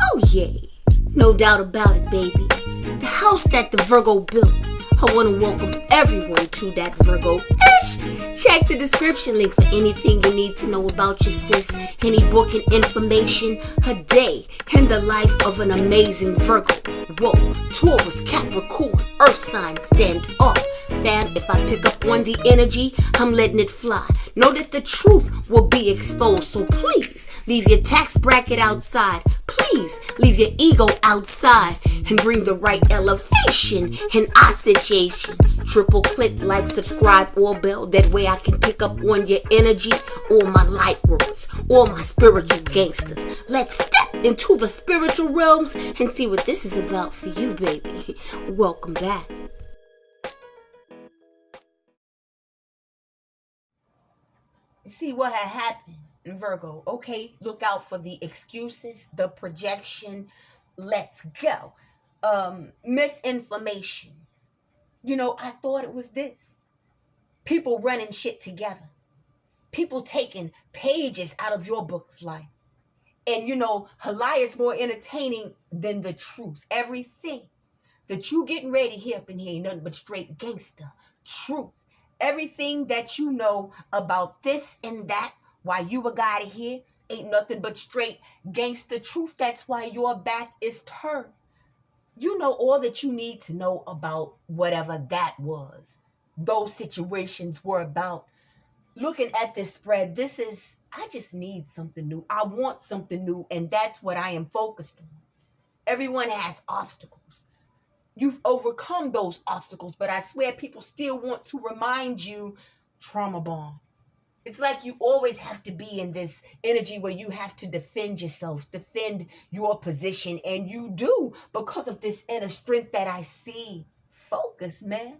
Oh yeah, no doubt about it, baby. The house that the Virgo built. I want to welcome everyone to that Virgo-ish. Check the description link for anything you need to know about your sis, any book and information, a day in the life of an amazing Virgo. Whoa, Taurus, Capricorn, Earth sign, stand up. Fam, if I pick up on the energy, I'm letting it fly. Know that the truth will be exposed, so please leave your tax bracket outside. Please leave your ego outside and bring the right elevation in our situation. Triple click, like, subscribe, or bell. That way I can pick up on your energy, all my light workers, all my spiritual gangsters. Let's step into the spiritual realms and see what this is about for you, baby. Welcome back. See what had happened in Virgo. Okay, look out for the excuses, the projection. Let's go. Misinformation. I thought it was this. People running shit together. People taking pages out of your book of life. And a lie is more entertaining than the truth. Everything that you getting ready here up in here ain't nothing but straight gangster truth. Everything that you know about this and that, why you a guy here, ain't nothing but straight gangster truth. That's why your back is turned. You know all that you need to know about whatever that was. Those situations were about. Looking at this spread, I just need something new. I want something new, and that's what I am focused on. Everyone has obstacles. You've overcome those obstacles, but I swear people still want to remind you, trauma bond. It's like you always have to be in this energy where you have to defend yourself, defend your position, and you do because of this inner strength that I see. Focus, man,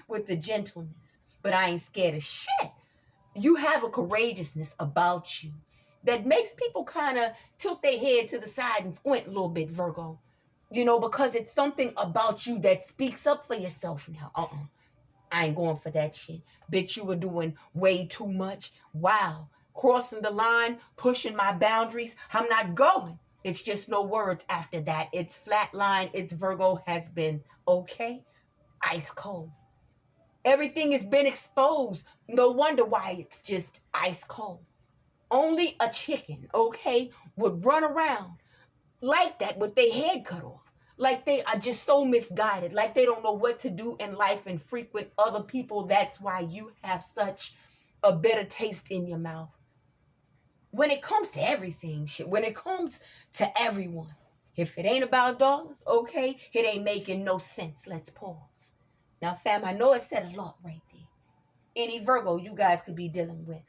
with the gentleness. But I ain't scared of shit. You have a courageousness about you that makes people kind of tilt their head to the side and squint a little bit, Virgo. Because it's something about you that speaks up for yourself now. I ain't going for that shit. Bitch, you were doing way too much. Wow. Crossing the line, pushing my boundaries. I'm not going. It's just no words after that. It's flat line. It's Virgo has been okay. Ice cold. Everything has been exposed. No wonder why it's just ice cold. Only a chicken, okay, would run around like that with their head cut off. Like they are just so misguided. Like they don't know what to do in life and frequent other people. That's why you have such a bitter taste in your mouth. When it comes to everything, shit, when it comes to everyone, if it ain't about dollars, okay, it ain't making no sense. Let's pause. Now, fam, I know it said a lot right there. Any Virgo you guys could be dealing with.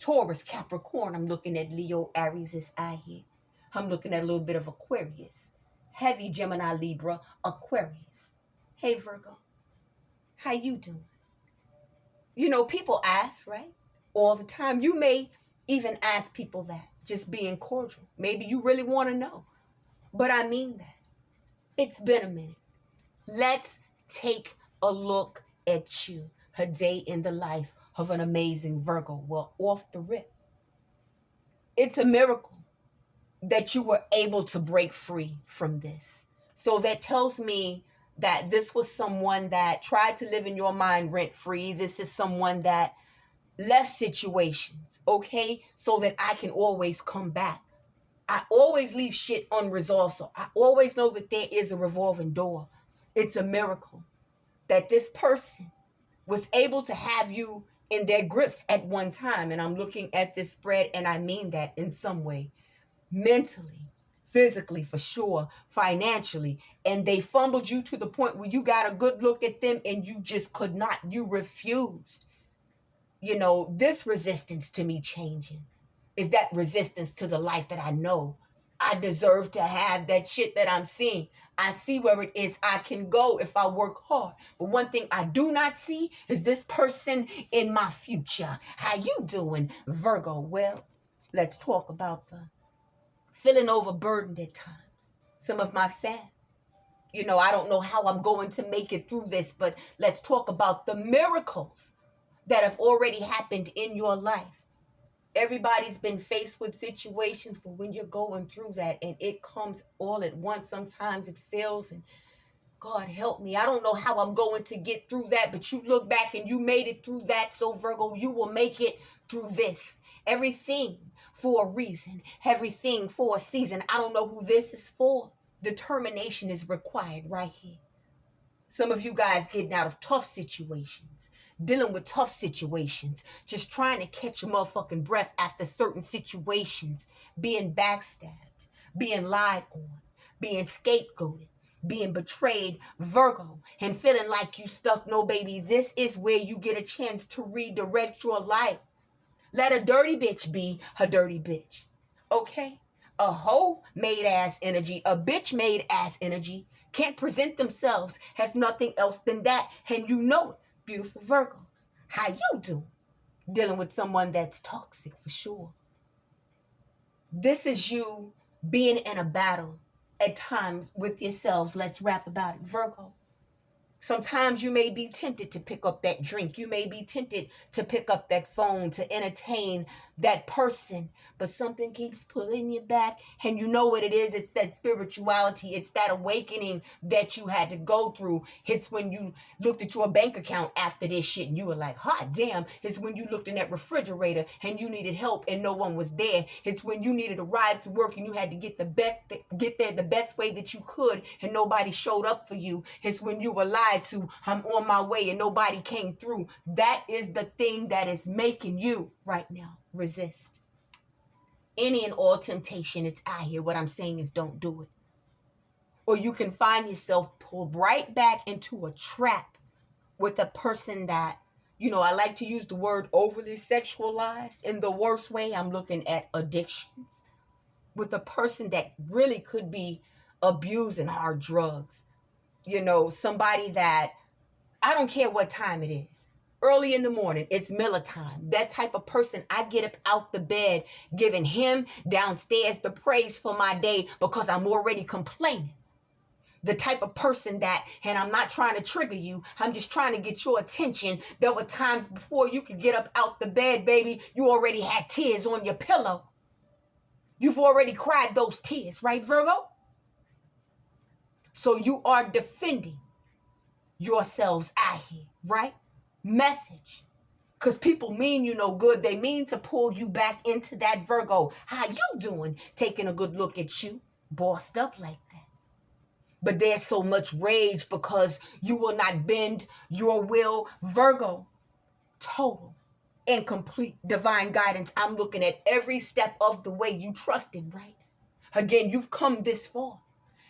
Taurus, Capricorn, I'm looking at Leo, Aries' eye here. I'm looking at a little bit of Aquarius. Heavy Gemini, Libra, Aquarius. Hey, Virgo, how you doing? People ask, right? All the time. You may even ask people that, just being cordial. Maybe you really want to know. But I mean that. It's been a minute. Let's take a look at you. A day in the life of an amazing Virgo. Well, off the rip. It's a miracle that you were able to break free from this. So that tells me that this was someone that tried to live in your mind rent-free. This is someone that left situations, okay, so that I can always come back. I always leave shit unresolved, so I always know that there is a revolving door. It's a miracle that this person was able to have you in their grips at one time. And I'm looking at this spread, and I mean that in some way. Mentally, physically, for sure, financially. And they fumbled you to the point where you got a good look at them and you just could not. You refused. This resistance to me changing is that resistance to the life that I know I deserve to have. That shit that I'm seeing, I see where it is I can go if I work hard. But one thing I do not see is this person in my future. How you doing, Virgo? Well, let's talk about the feeling overburdened at times. Some of my fam. I don't know how I'm going to make it through this, but let's talk about the miracles that have already happened in your life. Everybody's been faced with situations, but when you're going through that and it comes all at once, sometimes it feels, and God help me, I don't know how I'm going to get through that, but you look back and you made it through that. So Virgo, you will make it through this. Everything for a reason, everything for a season. I don't know who this is for. Determination is required right here. Some of you guys getting out of tough situations, dealing with tough situations, just trying to catch your motherfucking breath after certain situations, being backstabbed, being lied on, being scapegoated, being betrayed, Virgo, and feeling like you stuck. No, baby, this is where you get a chance to redirect your life. Let a dirty bitch be a dirty bitch, okay? A hoe made ass energy, a bitch made ass energy can't present themselves as nothing else than that. And you know it, beautiful Virgos. How you do dealing with someone that's toxic for sure. This is you being in a battle at times with yourselves. Let's rap about it, Virgo. Sometimes you may be tempted to pick up that drink. You may be tempted to pick up that phone to entertain that person, but something keeps pulling you back. And you know what it is? It's that spirituality. It's that awakening that you had to go through. It's when you looked at your bank account after this shit and you were like, hot damn. It's when you looked in that refrigerator and you needed help and no one was there. It's when you needed a ride to work and you had to get there the best way that you could and nobody showed up for you. It's when you were lied to, I'm on my way, and nobody came through. That is the thing that is making you right now resist any and all temptation. It's out here. What I'm saying is don't do it. Or you can find yourself pulled right back into a trap with a person that, you know, I like to use the word overly sexualized in the worst way. I'm looking at addictions with a person that really could be abusing hard drugs. You know, somebody that, I don't care what time it is. Early in the morning, it's Miller time. That type of person, I get up out the bed, giving him downstairs the praise for my day because I'm already complaining. The type of person that, and I'm not trying to trigger you, I'm just trying to get your attention. There were times before you could get up out the bed, baby, you already had tears on your pillow. You've already cried those tears, right, Virgo? So you are defending yourselves out here, right? Message. Because people mean you no good. They mean to pull you back into that, Virgo. How you doing? Taking a good look at you, bossed up like that. But there's so much rage because you will not bend your will, Virgo. Total and complete divine guidance. I'm looking at every step of the way. You trusted, right? Again, you've come this far.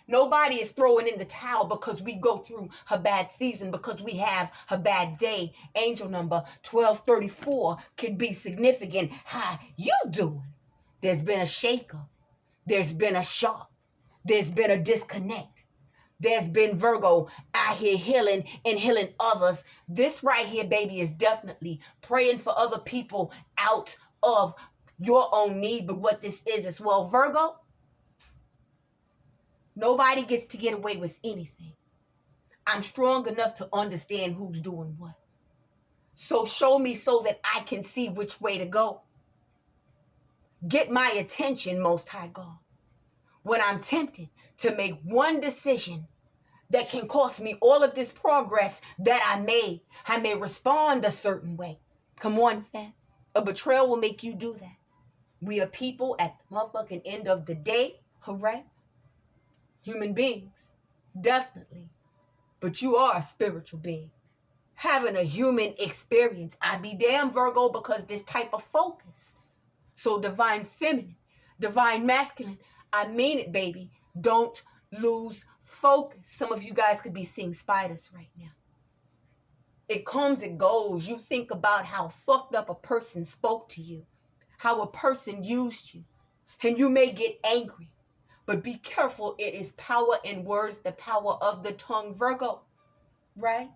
Nobody is throwing in the towel because we go through a bad season, because we have a bad day. Angel number 1234 could be significant. How you doing? There's been a shakeup. There's been a shock. There's been a disconnect. There's been Virgo out here healing and healing others. This right here, baby, is definitely praying for other people out of your own need. But what this is as well, Virgo, nobody gets to get away with anything. I'm strong enough to understand who's doing what. So show me so that I can see which way to go. Get my attention, Most High God, when I'm tempted to make one decision that can cost me all of this progress that I made. I may respond a certain way. Come on, fam. A betrayal will make you do that. We are people at the motherfucking end of the day, hooray? Human beings, definitely. But you are a spiritual being, having a human experience. I be damn, Virgo, because this type of focus. So divine feminine, divine masculine, I mean it, baby. Don't lose focus. Some of you guys could be seeing spiders right now. It comes, it goes. You think about how fucked up a person spoke to you, how a person used you, and you may get angry. But be careful, it is power in words, the power of the tongue, Virgo, right?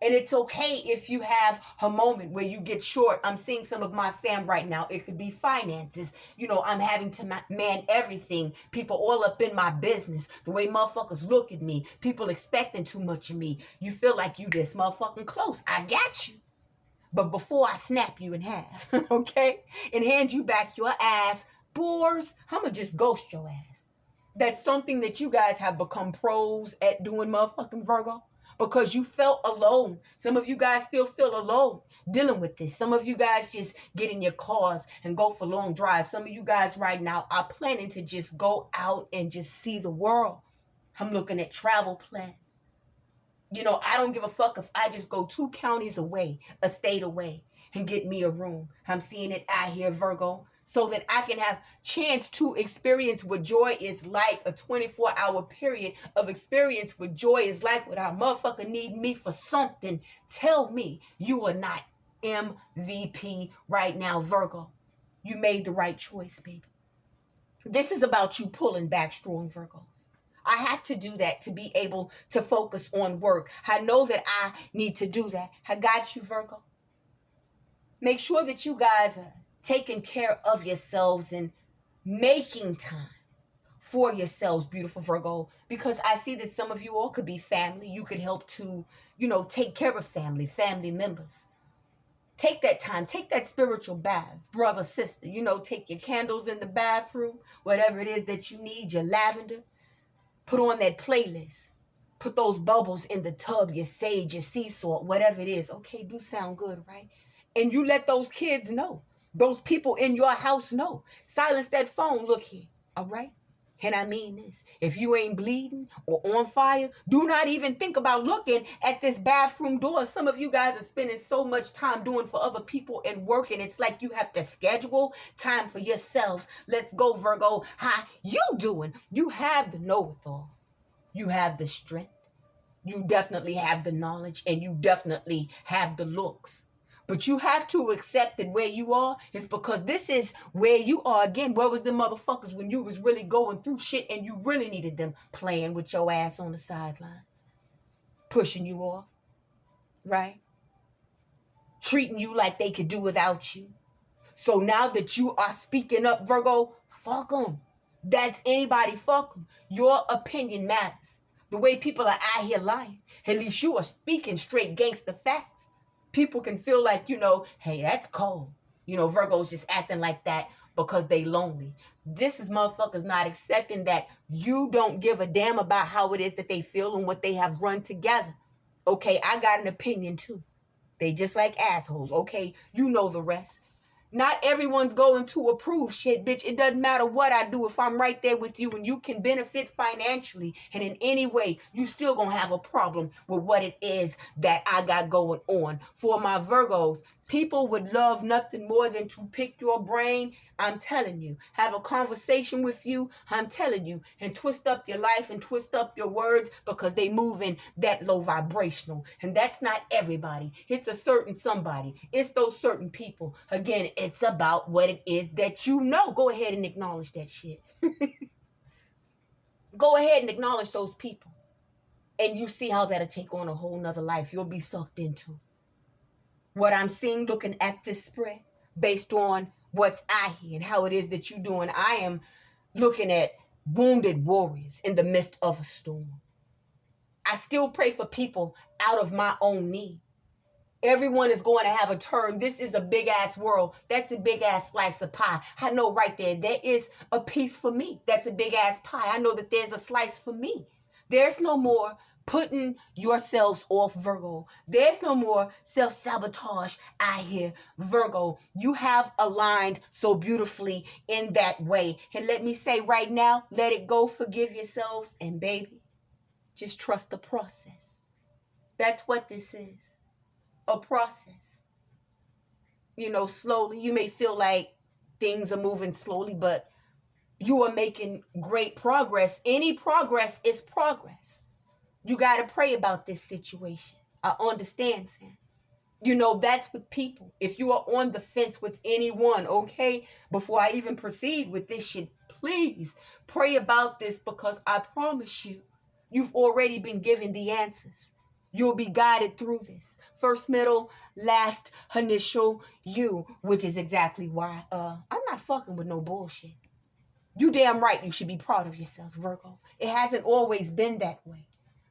And it's okay if you have a moment where you get short. I'm seeing some of my fam right now. It could be finances. You know, I'm having to man everything. People all up in my business. The way motherfuckers look at me. People expecting too much of me. You feel like you this motherfucking close. I got you. But before I snap you in half, okay, and hand you back your ass, boars, I'm going to just ghost your ass. That's something that you guys have become pros at doing, motherfucking Virgo, because you felt alone. Some of you guys still feel alone dealing with this. Some of you guys just get in your cars and go for long drives. Some of you guys right now are planning to just go out and just see the world. I'm looking at travel plans. You know, I don't give a fuck if I just go 2 counties away, a state away, and get me a room. I'm seeing it out here, Virgo, so that I can have chance to experience what joy is like, a 24-hour period of experience what joy is like without motherfucker need me for something. Tell me you are not MVP right now, Virgo. You made the right choice, baby. This is about you pulling back strong, Virgos. I have to do that to be able to focus on work. I know that I need to do that. I got you, Virgo. Make sure that you guys are taking care of yourselves and making time for yourselves, beautiful Virgo, because I see that some of you all could be family. You could help to, take care of family members. Take that time. Take that spiritual bath, brother, sister. Take your candles in the bathroom, whatever it is that you need, your lavender. Put on that playlist. Put those bubbles in the tub, your sage, your sea salt, whatever it is. Okay, do sound good, right? And you let those kids know. Those people in your house know. Silence that phone. Look here, all right? And I mean this. If you ain't bleeding or on fire, do not even think about looking at this bathroom door. Some of you guys are spending so much time doing for other people and working. It's like you have to schedule time for yourselves. Let's go, Virgo. How you doing? You have the know-it-all. You have the strength. You definitely have the knowledge, and you definitely have the looks. But you have to accept that where you are is because this is where you are. Again, where was the motherfuckers when you was really going through shit and you really needed them playing with your ass on the sidelines? Pushing you off, right? Treating you like they could do without you. So now that you are speaking up, Virgo, fuck them. That's anybody, fuck them. Your opinion matters. The way people are out here lying, at least you are speaking straight gangster facts. People can feel like, hey, that's cold. Virgo's just acting like that because they lonely. This is motherfuckers not accepting that you don't give a damn about how it is that they feel and what they have run together. Okay, I got an opinion too. They just like assholes. Okay, you know the rest. Not everyone's going to approve shit, bitch. It doesn't matter what I do. If I'm right there with you and you can benefit financially and in any way, you still gonna have a problem with what it is that I got going on. For my Virgos, people would love nothing more than to pick your brain. I'm telling you, have a conversation with you. I'm telling you, and twist up your life and twist up your words because they move in that low vibrational. And that's not everybody. It's a certain somebody. It's those certain people. Again, it's about what it is that you know. Go ahead and acknowledge that shit. Go ahead and acknowledge those people. And you see how that'll take on a whole nother life you'll be sucked into. What I'm seeing looking at this spread based on what's out here and how it is that you're doing, I am looking at wounded warriors in the midst of a storm. I still pray for people out of my own need. Everyone is going to have a turn. This is a big ass world. That's a big ass slice of pie. I know right there. There is a piece for me. That's a big ass pie. I know that there's a slice for me. There's no more putting yourselves off, Virgo. There's no more self-sabotage out here, Virgo. You have aligned so beautifully in that way. And let me say right now, let it go, forgive yourselves, and baby, just trust the process. That's what this is, a process. Slowly, you may feel like things are moving slowly, but you are making great progress. Any progress is progress. You got to pray about this situation. I understand, fam. That's with people. If you are on the fence with anyone, okay, before I even proceed with this shit, please pray about this because I promise you, you've already been given the answers. You'll be guided through this. First, middle, last, initial, you, which is exactly why I'm not fucking with no bullshit. You damn right you should be proud of yourselves, Virgo. It hasn't always been that way.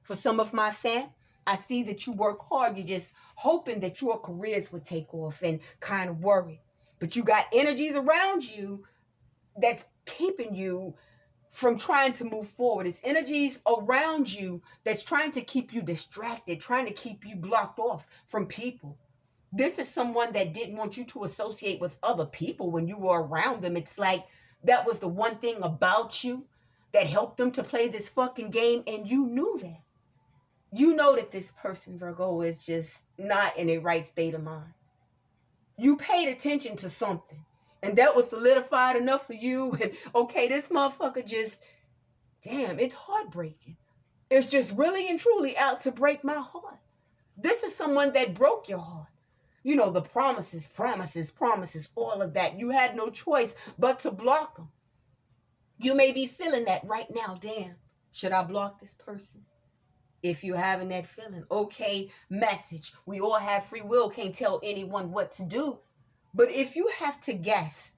For some of my fam, I see that you work hard. You're just hoping that your careers would take off and kind of worried. But you got energies around you that's keeping you from trying to move forward. It's energies around you that's trying to keep you distracted, trying to keep you blocked off from people. This is someone that didn't want you to associate with other people when you were around them. It's like that was the one thing about you that helped them to play this fucking game, and you knew that. You know that this person, Virgo, is just not in a right state of mind. You paid attention to something, and that was solidified enough for you. And okay, this motherfucker just, damn, it's heartbreaking. It's just really and truly out to break my heart. This is someone that broke your heart. You know, the promises, all of that. You had no choice but to block them. You may be feeling that right now. Damn, should I block this person? If you're having that feeling, okay, message. We all have free will, can't tell anyone what to do. But if you have to guess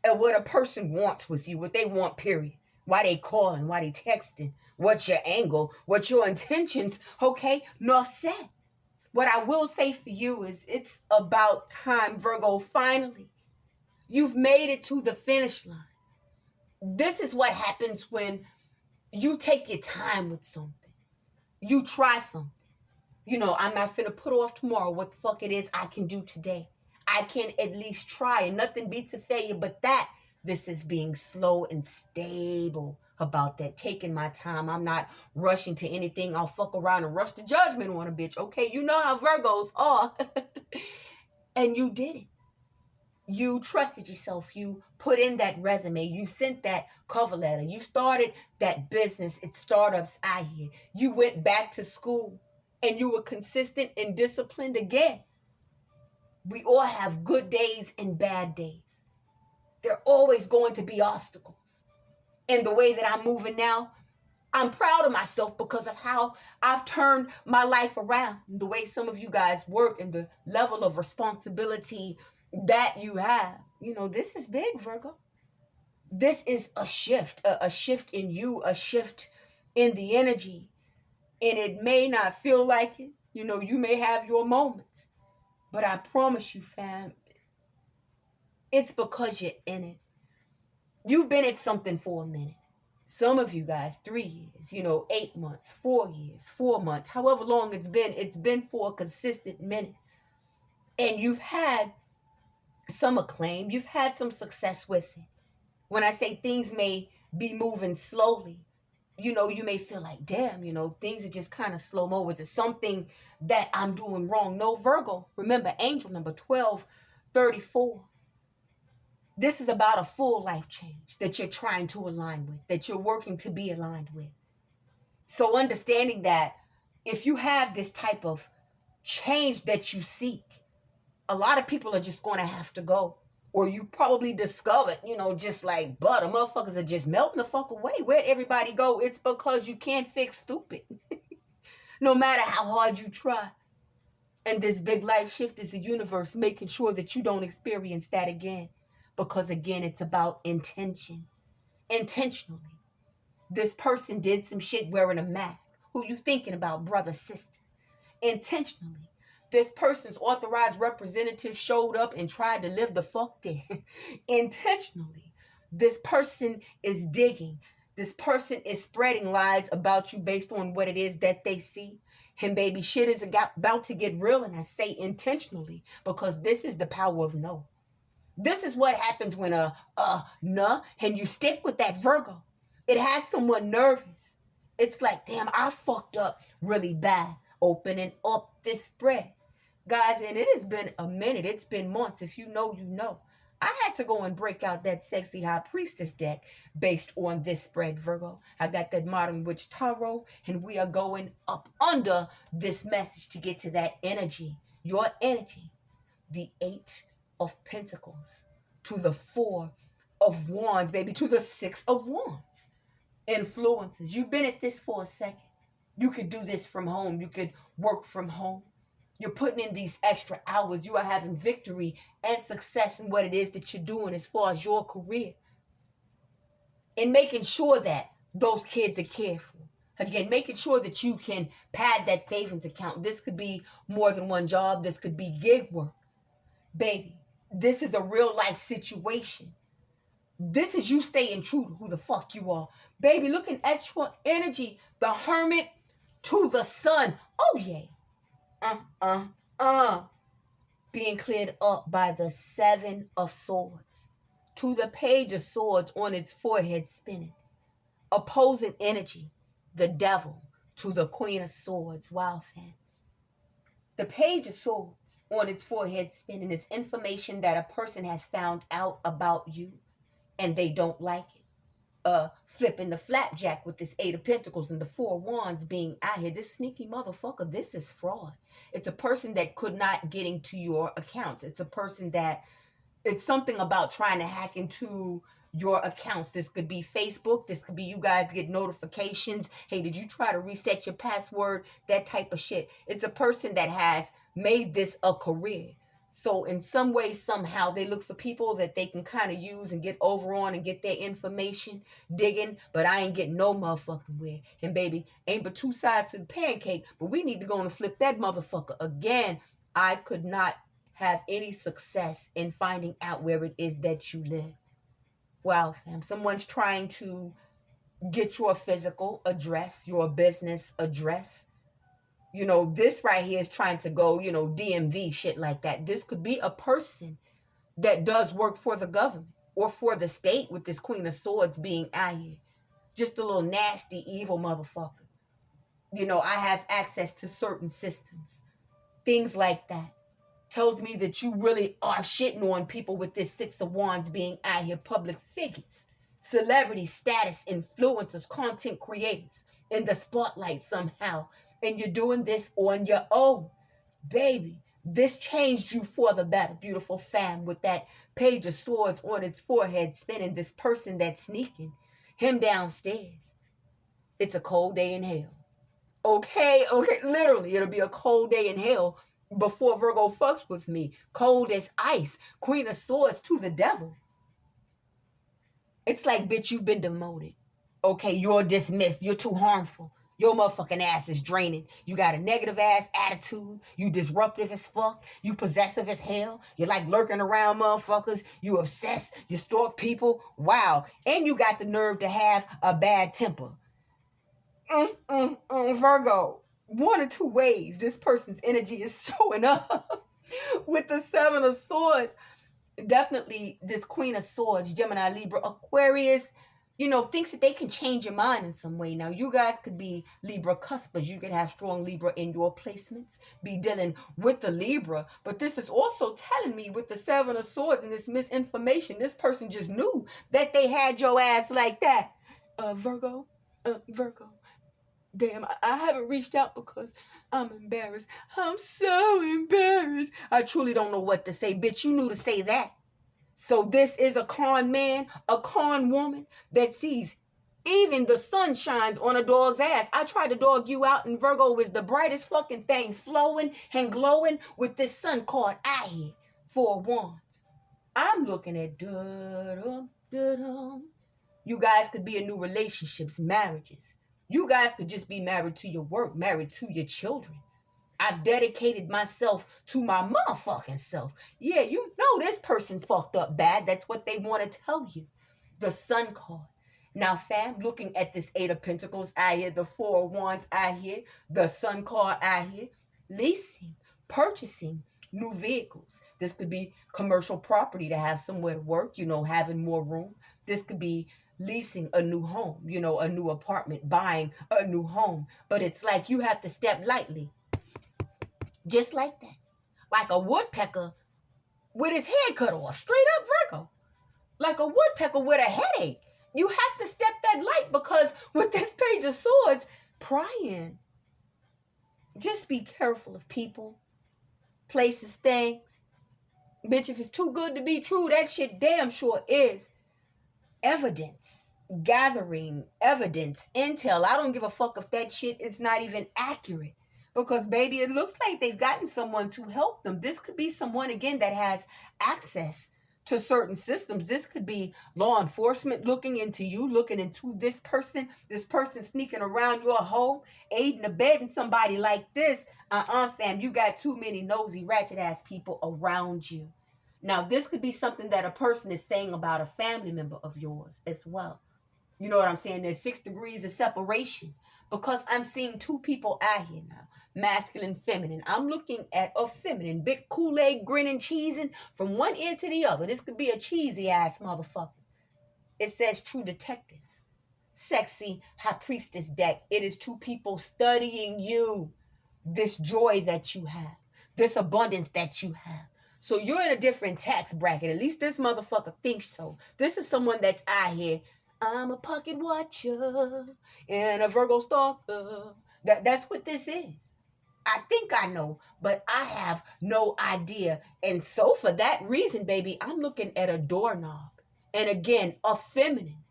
at what a person wants with you, what they want, period, why they calling, why they texting, what's your angle, what's your intentions, okay, enough said. What I will say for you is it's about time, Virgo, finally. You've made it to the finish line. This is what happens when you take your time with something. You try something. You know, I'm not finna put off tomorrow what the fuck it is I can do today. I can at least try, and nothing beats a failure but that. This is being slow and stable about that, taking my time. I'm not rushing to anything. I'll fuck around and rush to judgment on a bitch. Okay, you know how Virgos are. And you did it. You trusted yourself. You put in that resume. You sent that cover letter. You started that business. It's startups out here. You went back to school and you were consistent and disciplined again. We all have good days and bad days. There are always going to be obstacles. And the way that I'm moving now, I'm proud of myself because of how I've turned my life around. The way some of you guys work and the level of responsibility that you have. You know, this is big, Virgo. This is a shift in you, a shift in the energy. And it may not feel like it. You know, you may have your moments. But I promise you, fam, it's because you're in it. You've been at something for a minute. Some of you guys, 3 years, 8 months, 4 years, 4 months, however long it's been for a consistent minute. And you've had some acclaim. You've had some success with it. When I say things may be moving slowly, you may feel like, damn, things are just kind of slow-mo. Is it something that I'm doing wrong? No, Virgo. Remember, angel number 1234. This is about a full life change that you're trying to align with, that you're working to be aligned with. So understanding that if you have this type of change that you seek, a lot of people are just going to have to go. Or you probably discovered, just like butter, motherfuckers are just melting the fuck away. Where'd everybody go? It's because you can't fix stupid. No matter how hard you try. And this big life shift is the universe making sure that you don't experience that again. Because again, it's about intention. Intentionally. This person did some shit wearing a mask. Who you thinking about, brother, sister? Intentionally. This person's authorized representative showed up and tried to live the fuck there. Intentionally. This person is digging. This person is spreading lies about you based on what it is that they see. And baby, shit is about to get real. And I say intentionally because this is the power of no. This is what happens when nah, and you stick with that Virgo. It has someone nervous. It's like, damn, I fucked up really bad opening up this spread. Guys, and it has been a minute. It's been months. If you know, you know. I had to go and break out that sexy high priestess deck based on this spread, Virgo. I got that modern witch tarot, and we are going up under this message to get to that energy. Your energy. The 8 of Pentacles to the 4 of Wands, baby, to the 6 of Wands. Influences. You've been at this for a second. You could do this from home. You could work from home. You're putting in these extra hours. You are having victory and success in what it is that you're doing as far as your career. And making sure that those kids are cared for. Again, making sure that you can pad that savings account. This could be more than one job. This could be gig work. Baby, this is a real life situation. This is you staying true to who the fuck you are. Baby, looking at your energy, the Hermit to the Sun. Oh, yeah. Being cleared up by the Seven of Swords. To the Page of Swords on its forehead spinning. Opposing energy, the Devil to the Queen of Swords. Wow, fam. The Page of Swords on its forehead spinning is information that a person has found out about you and they don't like it. Flipping the flapjack with this Eight of Pentacles and the Four of Wands being out here. This sneaky motherfucker, this is fraud. It's a person that could not get into your accounts. It's a person that, it's something about trying to hack into your accounts. This could be Facebook. This could be you guys get notifications. Hey, did you try to reset your password? That type of shit. It's a person that has made this a career. So in some way, somehow, they look for people that they can kind of use and get over on and get their information digging. But I ain't getting no motherfucking where. And baby, ain't but two sides to the pancake. But we need to go and flip that motherfucker again. I could not have any success in finding out where it is that you live. Wow, fam. Someone's trying to get your physical address, your business address. You know, this right here is trying to go, you know, DMV, shit like that. This could be a person that does work for the government or for the state with this Queen of Swords being out here. Just a little nasty, evil motherfucker. You know, I have access to certain systems. Things like that. Tells me that you really are shitting on people with this Six of Wands being out here, public figures, celebrity status, influencers, content creators in the spotlight somehow. And you're doing this on your own. Baby, this changed you for the better, beautiful fam, with that Page of Swords on its forehead spinning. This person that's sneaking him downstairs. It's a cold day in hell. Okay, literally, it'll be a cold day in hell before Virgo fucks with me. Cold as ice. Queen of Swords to the Devil. It's like, bitch, you've been demoted. Okay, you're dismissed. You're too harmful. Your motherfucking ass is draining. You got a negative ass attitude. You disruptive as fuck. You possessive as hell. You like lurking around motherfuckers. You obsessed. You stalk people. Wow. And you got the nerve to have a bad temper. Virgo. One or two ways this person's energy is showing up. With the Seven of Swords. Definitely this Queen of Swords, Gemini, Libra, Aquarius, you know, thinks that they can change your mind in some way. Now, you guys could be Libra cuspers. You could have strong Libra in your placements, be dealing with the Libra. But this is also telling me with the Seven of Swords and this misinformation, this person just knew that they had your ass like that. Virgo. Damn, I haven't reached out because I'm embarrassed. I'm so embarrassed. I truly don't know what to say. Bitch, you knew to say that. So this is a con man, a con woman that sees even the sun shines on a dog's ass. I tried to dog you out, and Virgo is the brightest fucking thing flowing and glowing with this sun card out here. Four of Wands. I'm looking at da-dum. You guys could be in new relationships, marriages. You guys could just be married to your work, married to your children. I've dedicated myself to my motherfucking self. Yeah, you know this person fucked up bad. That's what they want to tell you. The Sun card. Now, fam, looking at this Eight of Pentacles out here, the Four of Wands out here, the Sun card out here, leasing, purchasing new vehicles. This could be commercial property to have somewhere to work, you know, having more room. This could be leasing a new home, you know, a new apartment, buying a new home. But it's like you have to step lightly. Just like that. Like a woodpecker with his head cut off. Straight up Virgo. Like a woodpecker with a headache. You have to step that light because with this Page of Swords, prying. Just be careful of people, places, things. Bitch, if it's too good to be true, that shit damn sure is. Evidence. Gathering evidence. Intel. I don't give a fuck if that shit is not even accurate. Because, baby, it looks like they've gotten someone to help them. This could be someone, again, that has access to certain systems. This could be law enforcement looking into you, looking into this person sneaking around your home, aiding, abetting somebody like this. Fam, you got too many nosy, ratchet ass people around you. Now, this could be something that a person is saying about a family member of yours as well. You know what I'm saying? There's 6 degrees of separation because I'm seeing two people out here now, masculine, feminine. I'm looking at a feminine, big Kool-Aid grinning, cheesing from one ear to the other. This could be a cheesy ass motherfucker. It says true detectives. Sexy high priestess deck. It is two people studying you. This joy that you have, this abundance that you have. So you're in a different tax bracket. At least this motherfucker thinks so. This is someone that's out here. I'm a pocket watcher and a Virgo stalker. That's what this is. I think I know, but I have no idea. And so for that reason, baby, I'm looking at a doorknob. And again, a feminine.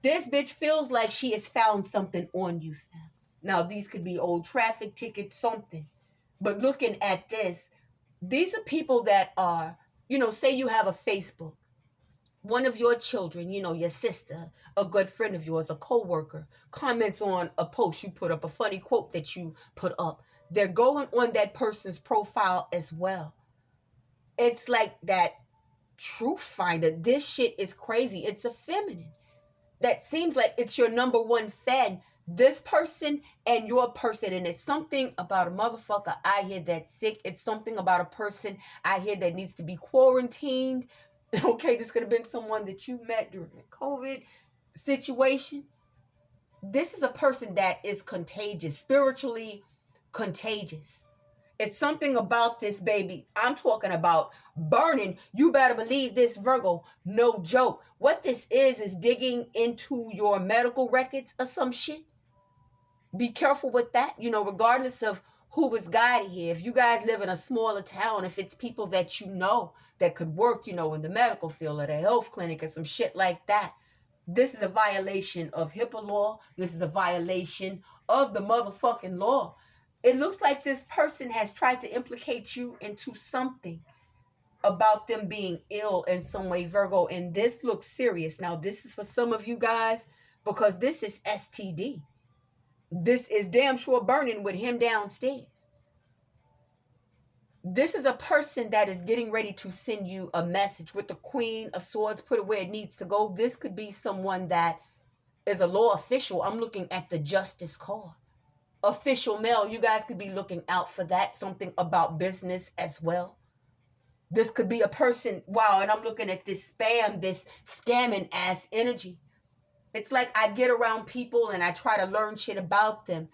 This bitch feels like she has found something on you, fam. Now, these could be old traffic tickets, something. But looking at this, these are people that are, say you have a Facebook. One of your children, your sister, a good friend of yours, a co-worker, comments on a post you put up, a funny quote that you put up. They're going on that person's profile as well. It's like that truth finder. This shit is crazy. It's a feminine. That seems like it's your number one fan. This person and your person. And it's something about a motherfucker I hear that's sick. It's something about a person I hear that needs to be quarantined. Okay, this could have been someone that you met during the COVID situation. This is a person that is contagious, spiritually contagious. It's something about this, baby. I'm talking about burning. You better believe this, Virgo. No joke. What this is digging into your medical records or some shit. Be careful with that, regardless of who was guided here. If you guys live in a smaller town, if it's people that you know that could work, in the medical field or the health clinic or some shit like that, this is a violation of HIPAA law. This is a violation of the motherfucking law. It looks like this person has tried to implicate you into something about them being ill in some way, Virgo, and this looks serious. Now, this is for some of you guys because this is STD. This is damn sure burning with him downstairs. This is a person that is getting ready to send you a message with the Queen of Swords, put it where it needs to go. This could be someone that is a law official. I'm looking at the Justice card. Official male, you guys could be looking out for that. Something about business as well. This could be a person, wow, and I'm looking at this spam, this scamming ass energy. It's like I get around people and I try to learn shit about them.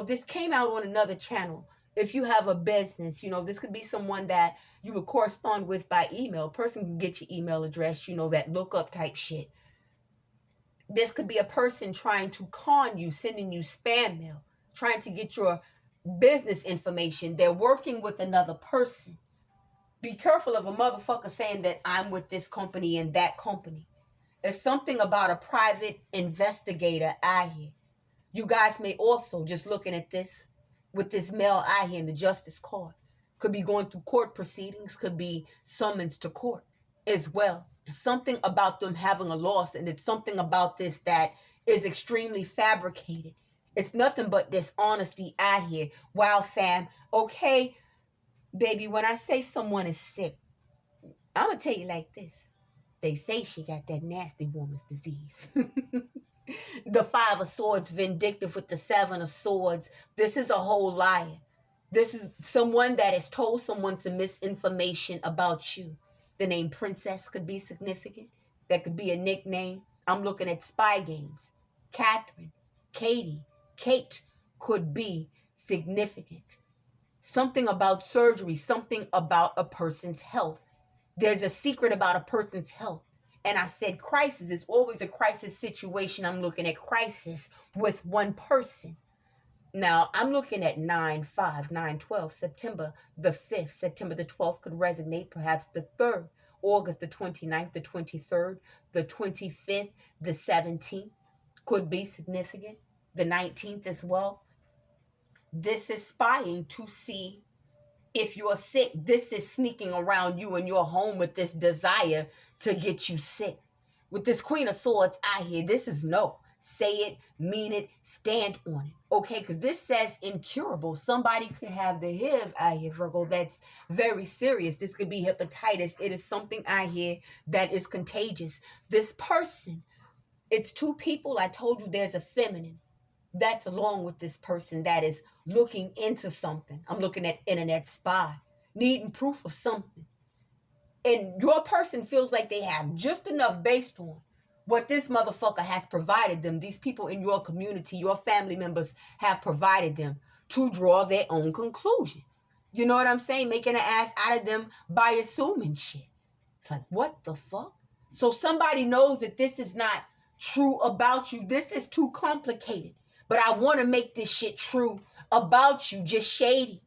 This came out on another channel. If you have a business, this could be someone that you would correspond with by email. A person can get your email address, that lookup type shit. This could be a person trying to con you, sending you spam mail, trying to get your business information. They're working with another person. Be careful of a motherfucker saying that I'm with this company and that company. It's something about a private investigator out here. You guys may also, just looking at this, with this male out here in the Justice card, could be going through court proceedings, could be summons to court as well. Something about them having a loss, and it's something about this that is extremely fabricated. It's nothing but dishonesty out here. Wow, fam. Okay, baby, when I say someone is sick, I'm going to tell you like this. They say she got that nasty woman's disease. The 5 of Swords, vindictive with the 7 of Swords. This is a whole liar. This is someone that has told someone some misinformation about you. The name Princess could be significant. That could be a nickname. I'm looking at spy games. Catherine, Katie, Kate could be significant. Something about surgery, something about a person's health. There's a secret about a person's health. And I said crisis is always a crisis situation. I'm looking at crisis with one person. Now, I'm looking at 9/5, 9/12, September the 5th, September the 12th could resonate, perhaps the 3rd, August the 29th, the 23rd, the 25th, the 17th could be significant, the 19th as well. This is spying to see If you're sick, this is sneaking around you in your home with this desire to get you sick. With this Queen of Swords out here, this is no. Say it, mean it, stand on it. Okay, because this says incurable. Somebody could have the HIV out here, Virgo, that's very serious. This could be hepatitis. It is something out here that is contagious. This person, it's two people. I told you there's a feminine that's along with this person that is looking into something. I'm looking at internet spy, needing proof of something. And your person feels like they have just enough based on what this motherfucker has provided them. These people in your community, your family members have provided them to draw their own conclusion. You know what I'm saying? Making an ass out of them by assuming shit. It's like, what the fuck? So somebody knows that this is not true about you. This is too complicated. But I want to make this shit true about you, just shady.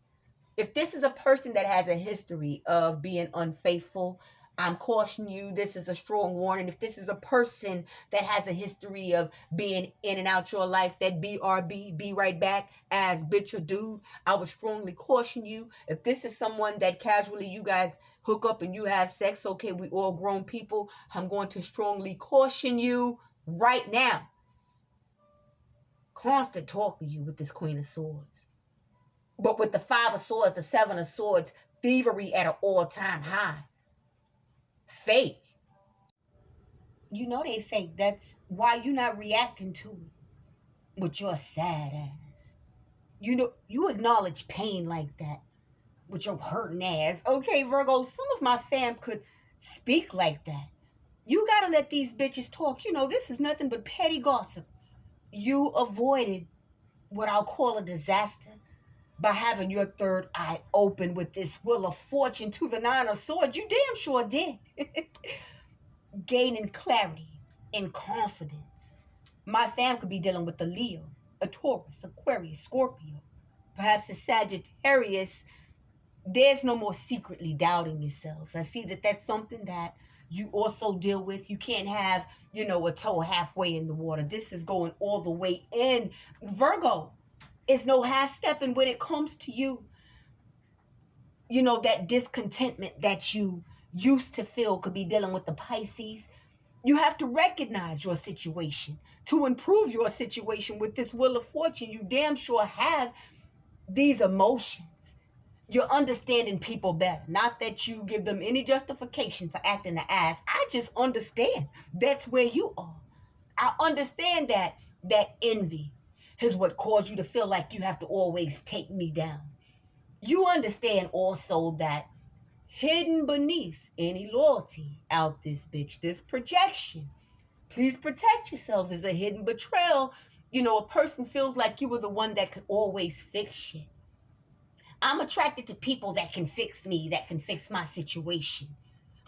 If this is a person that has a history of being unfaithful, I'm cautioning you, this is a strong warning. If this is a person that has a history of being in and out your life, that BRB, be right back, as bitch or dude, I would strongly caution you. If this is someone that casually you guys hook up and you have sex, okay, we all grown people, I'm going to strongly caution you right now. Constant talk with you with this Queen of Swords. But with the Five of Swords, the Seven of Swords, thievery at an all-time high. Fake. You know they fake. That's why you're not reacting to it with your sad ass. You know, you acknowledge pain like that with your hurting ass. Okay, Virgo, some of my fam could speak like that. You gotta let these bitches talk. You know, this is nothing but petty gossip. You avoided what I'll call a disaster by having your third eye open with this Wheel of Fortune to the Nine of Swords. You damn sure did. Gaining clarity and confidence. My fam could be dealing with a Leo, a Taurus, Aquarius, Scorpio, perhaps a Sagittarius. There's no more secretly doubting yourselves. I see that that's something that you also deal with. You can't have, you know, a toe halfway in the water. This is going all the way in. Virgo, it's no half stepping when it comes to you. You know, that discontentment that you used to feel could be dealing with the Pisces. You have to recognize your situation to improve your situation with this Wheel of Fortune. You damn sure have these emotions. You're understanding people better. Not that you give them any justification for acting the ass. I just understand that's where you are. I understand that envy is what caused you to feel like you have to always take me down. You understand also that hidden beneath any loyalty out this bitch, this projection, please protect yourselves, is a hidden betrayal. You know, a person feels like you were the one that could always fix shit. I'm attracted to people that can fix me, that can fix my situation.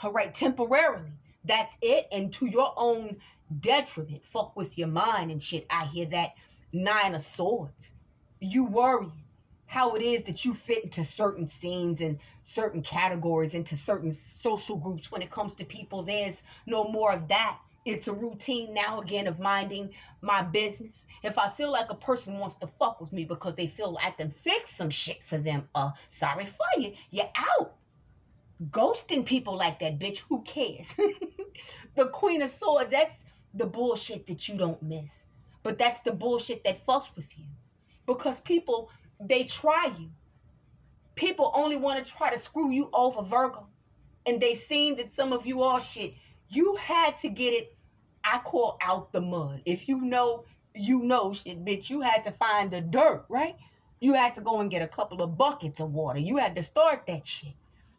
All right, temporarily. That's it. And to your own detriment. Fuck with your mind and shit. I hear that Nine of Swords. You worrying how it is that you fit into certain scenes and certain categories, into certain social groups. When it comes to people, there's no more of that. It's a routine now again of minding my business. If I feel like a person wants to fuck with me because they feel I can fix some shit for them, sorry for you, you're out. Ghosting people like that, bitch, who cares? The Queen of Swords, that's the bullshit that you don't miss. But that's the bullshit that fucks with you. Because people, they try you. People only want to try to screw you over, Virgo. And they seen that some of you all shit. You had to get it, I call out the mud. If you know shit, bitch. You had to find the dirt, right? You had to go and get a couple of buckets of water. You had to start that shit.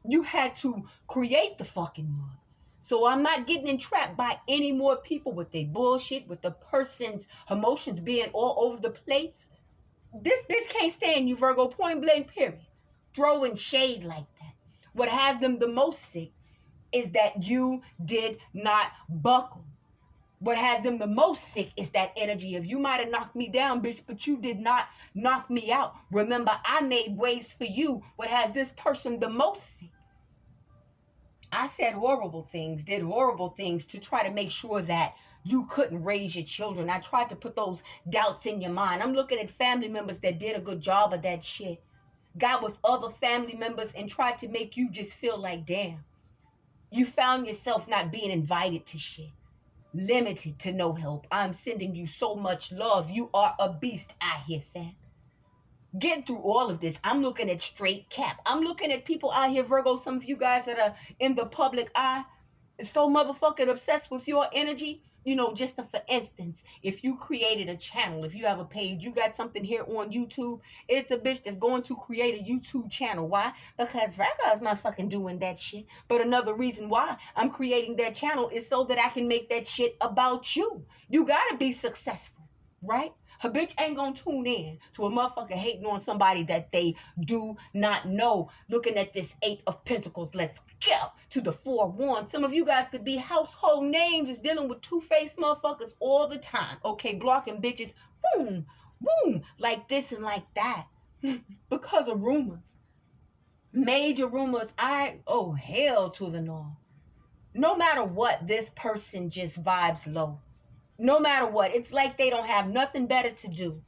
You had to create the fucking mud. So I'm not getting entrapped by any more people with their bullshit, with the person's emotions being all over the place. This bitch can't stand you, Virgo, point blank, period. Throwing shade like that. What has them the most sick is that you did not buckle. What has them the most sick is that energy of you might have knocked me down, bitch, but you did not knock me out. Remember, I made ways for you. What has this person the most sick? I said horrible things, did horrible things to try to make sure that you couldn't raise your children. I tried to put those doubts in your mind. I'm looking at family members that did a good job of that shit. got with other family members and tried to make you just feel like, damn, you found yourself not being invited to shit, limited to no help. I'm sending you so much love. You are a beast out here, fam. Getting through all of this, I'm looking at straight cap. I'm looking at people out here, Virgo, some of you guys that are in the public eye, so motherfucking obsessed with your energy. You know, just for instance, if you created a channel, if you have a page, you got something here on YouTube, it's a bitch that's going to create a YouTube channel. Why? Because Virgo's motherfucking doing that shit. But another reason why I'm creating that channel is so that I can make that shit about you. You gotta be successful, right? A bitch ain't gonna tune in to a motherfucker hating on somebody that they do not know. Looking at this 8 of Pentacles, let's go to the 4 of Wands. Some of you guys could be household names, is dealing with two-faced motherfuckers all the time. Okay, blocking bitches, boom, boom, like this and like that. Because of rumors. Major rumors. Oh, hell to the no. No matter what, this person just vibes low. No matter what, it's like they don't have nothing better to do.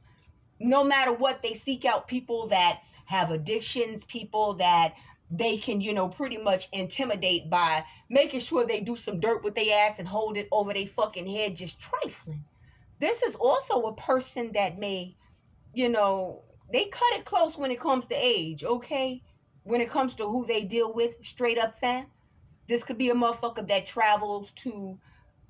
No matter what, they seek out people that have addictions, people that they can, pretty much intimidate by making sure they do some dirt with their ass and hold it over their fucking head, just trifling. This is also a person that may, they cut it close when it comes to age, okay? When it comes to who they deal with, straight up, fam. This could be a motherfucker that travels to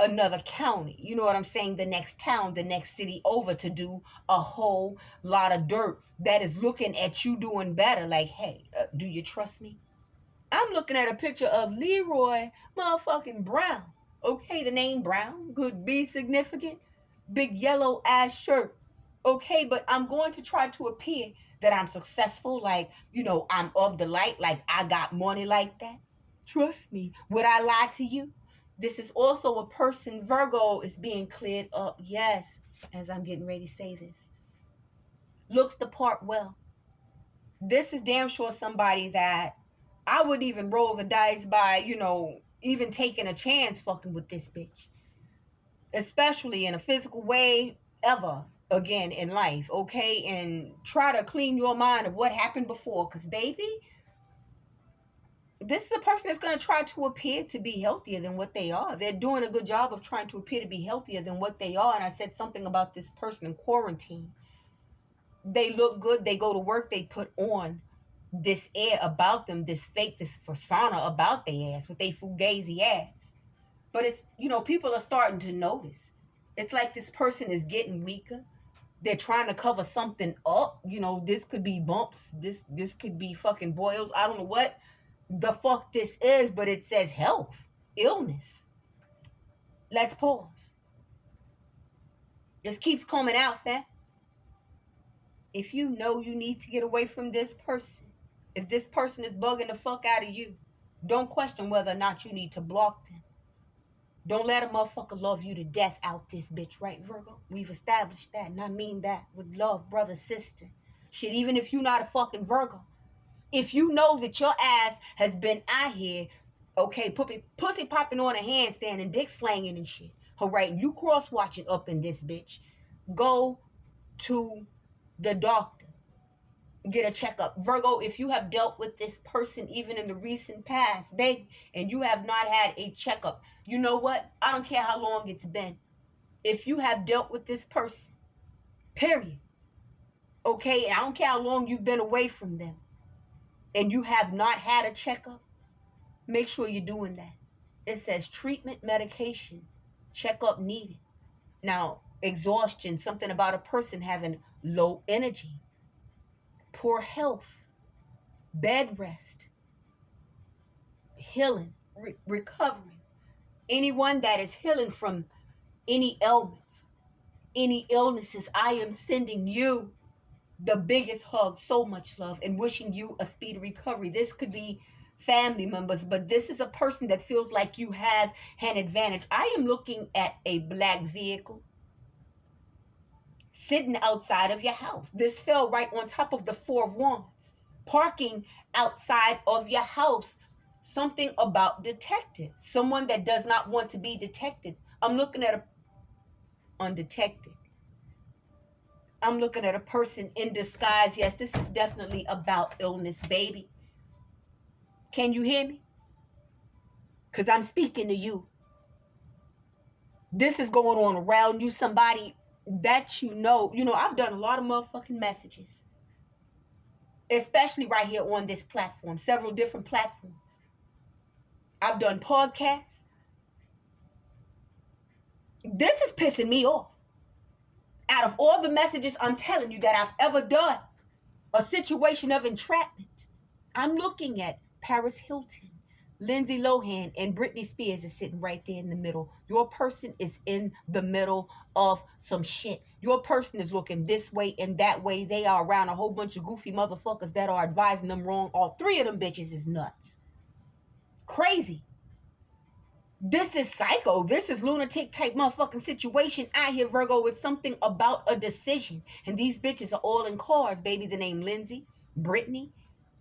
another county, you know what I'm saying, the next town, the next city over, to do a whole lot of dirt, that is looking at you doing better, like, hey, do you trust me? I'm looking at a picture of Leroy motherfucking Brown. Okay, the name Brown could be significant. Big yellow ass shirt. Okay, but I'm going to try to appear that I'm successful, like, I'm of the light, like I got money like that. Trust me. Would I lie to you? This is also a person, Virgo, is being cleared up. Yes, as I'm getting ready to say this. Looks the part well. This is damn sure somebody that I would even roll the dice by, even taking a chance fucking with this bitch. Especially in a physical way, ever again in life, okay? And try to clean your mind of what happened before. Because, baby, this is a person that's going to try to appear to be healthier than what they are. They're doing a good job of trying to appear to be healthier than what they are. And I said something about this person in quarantine. They look good. They go to work. They put on this air about them, this fake, this persona about their ass with their fugazi ass. But it's, people are starting to notice. It's like this person is getting weaker. They're trying to cover something up. This could be bumps. This could be fucking boils. I don't know what the fuck this is, but it says health, illness. Let's pause. This keeps coming out, fam. If you know you need to get away from this person, if this person is bugging the fuck out of you, don't question whether or not you need to block them. Don't let a motherfucker love you to death out this bitch, right, Virgo? We've established that, and I mean that with love, brother, sister. Shit, even if you're not a fucking Virgo. If you know that your ass has been out here, okay, pussy popping on a handstand and dick slanging and shit, all right, you cross watching up in this bitch, go to the doctor. Get a checkup. Virgo, if you have dealt with this person even in the recent past, babe, and you have not had a checkup, you know what? I don't care how long it's been. If you have dealt with this person, period, okay, and I don't care how long you've been away from them, and you have not had a checkup, make sure you're doing that. It says treatment, medication, checkup needed. Now, exhaustion, something about a person having low energy, poor health, bed rest, healing, recovering. Anyone that is healing from any ailments, any illnesses, I am sending you the biggest hug, so much love, and wishing you a speedy recovery. This could be family members, but this is a person that feels like you have an advantage. I am looking at a black vehicle sitting outside of your house. This fell right on top of the 4 of Wands. Parking outside of your house. Something about detective. Someone that does not want to be detected. I'm looking at a undetected. I'm looking at a person in disguise. Yes, this is definitely about illness, baby. Can you hear me? Because I'm speaking to you. This is going on around you. Somebody that you know. You know, I've done a lot of motherfucking messages. Especially right here on this platform. Several different platforms. I've done podcasts. This is pissing me off. Out of all the messages I'm telling you that I've ever done, a situation of entrapment, I'm looking at Paris Hilton, Lindsay Lohan, and Britney Spears is sitting right there in the middle. Your person is in the middle of some shit. Your person is looking this way and that way. They are around a whole bunch of goofy motherfuckers that are advising them wrong. All three of them bitches is nuts. Crazy. This is psycho. This is lunatic type motherfucking situation out here, Virgo. It's something about a decision. And these bitches are all in cars, baby. The name Lindsay, Brittany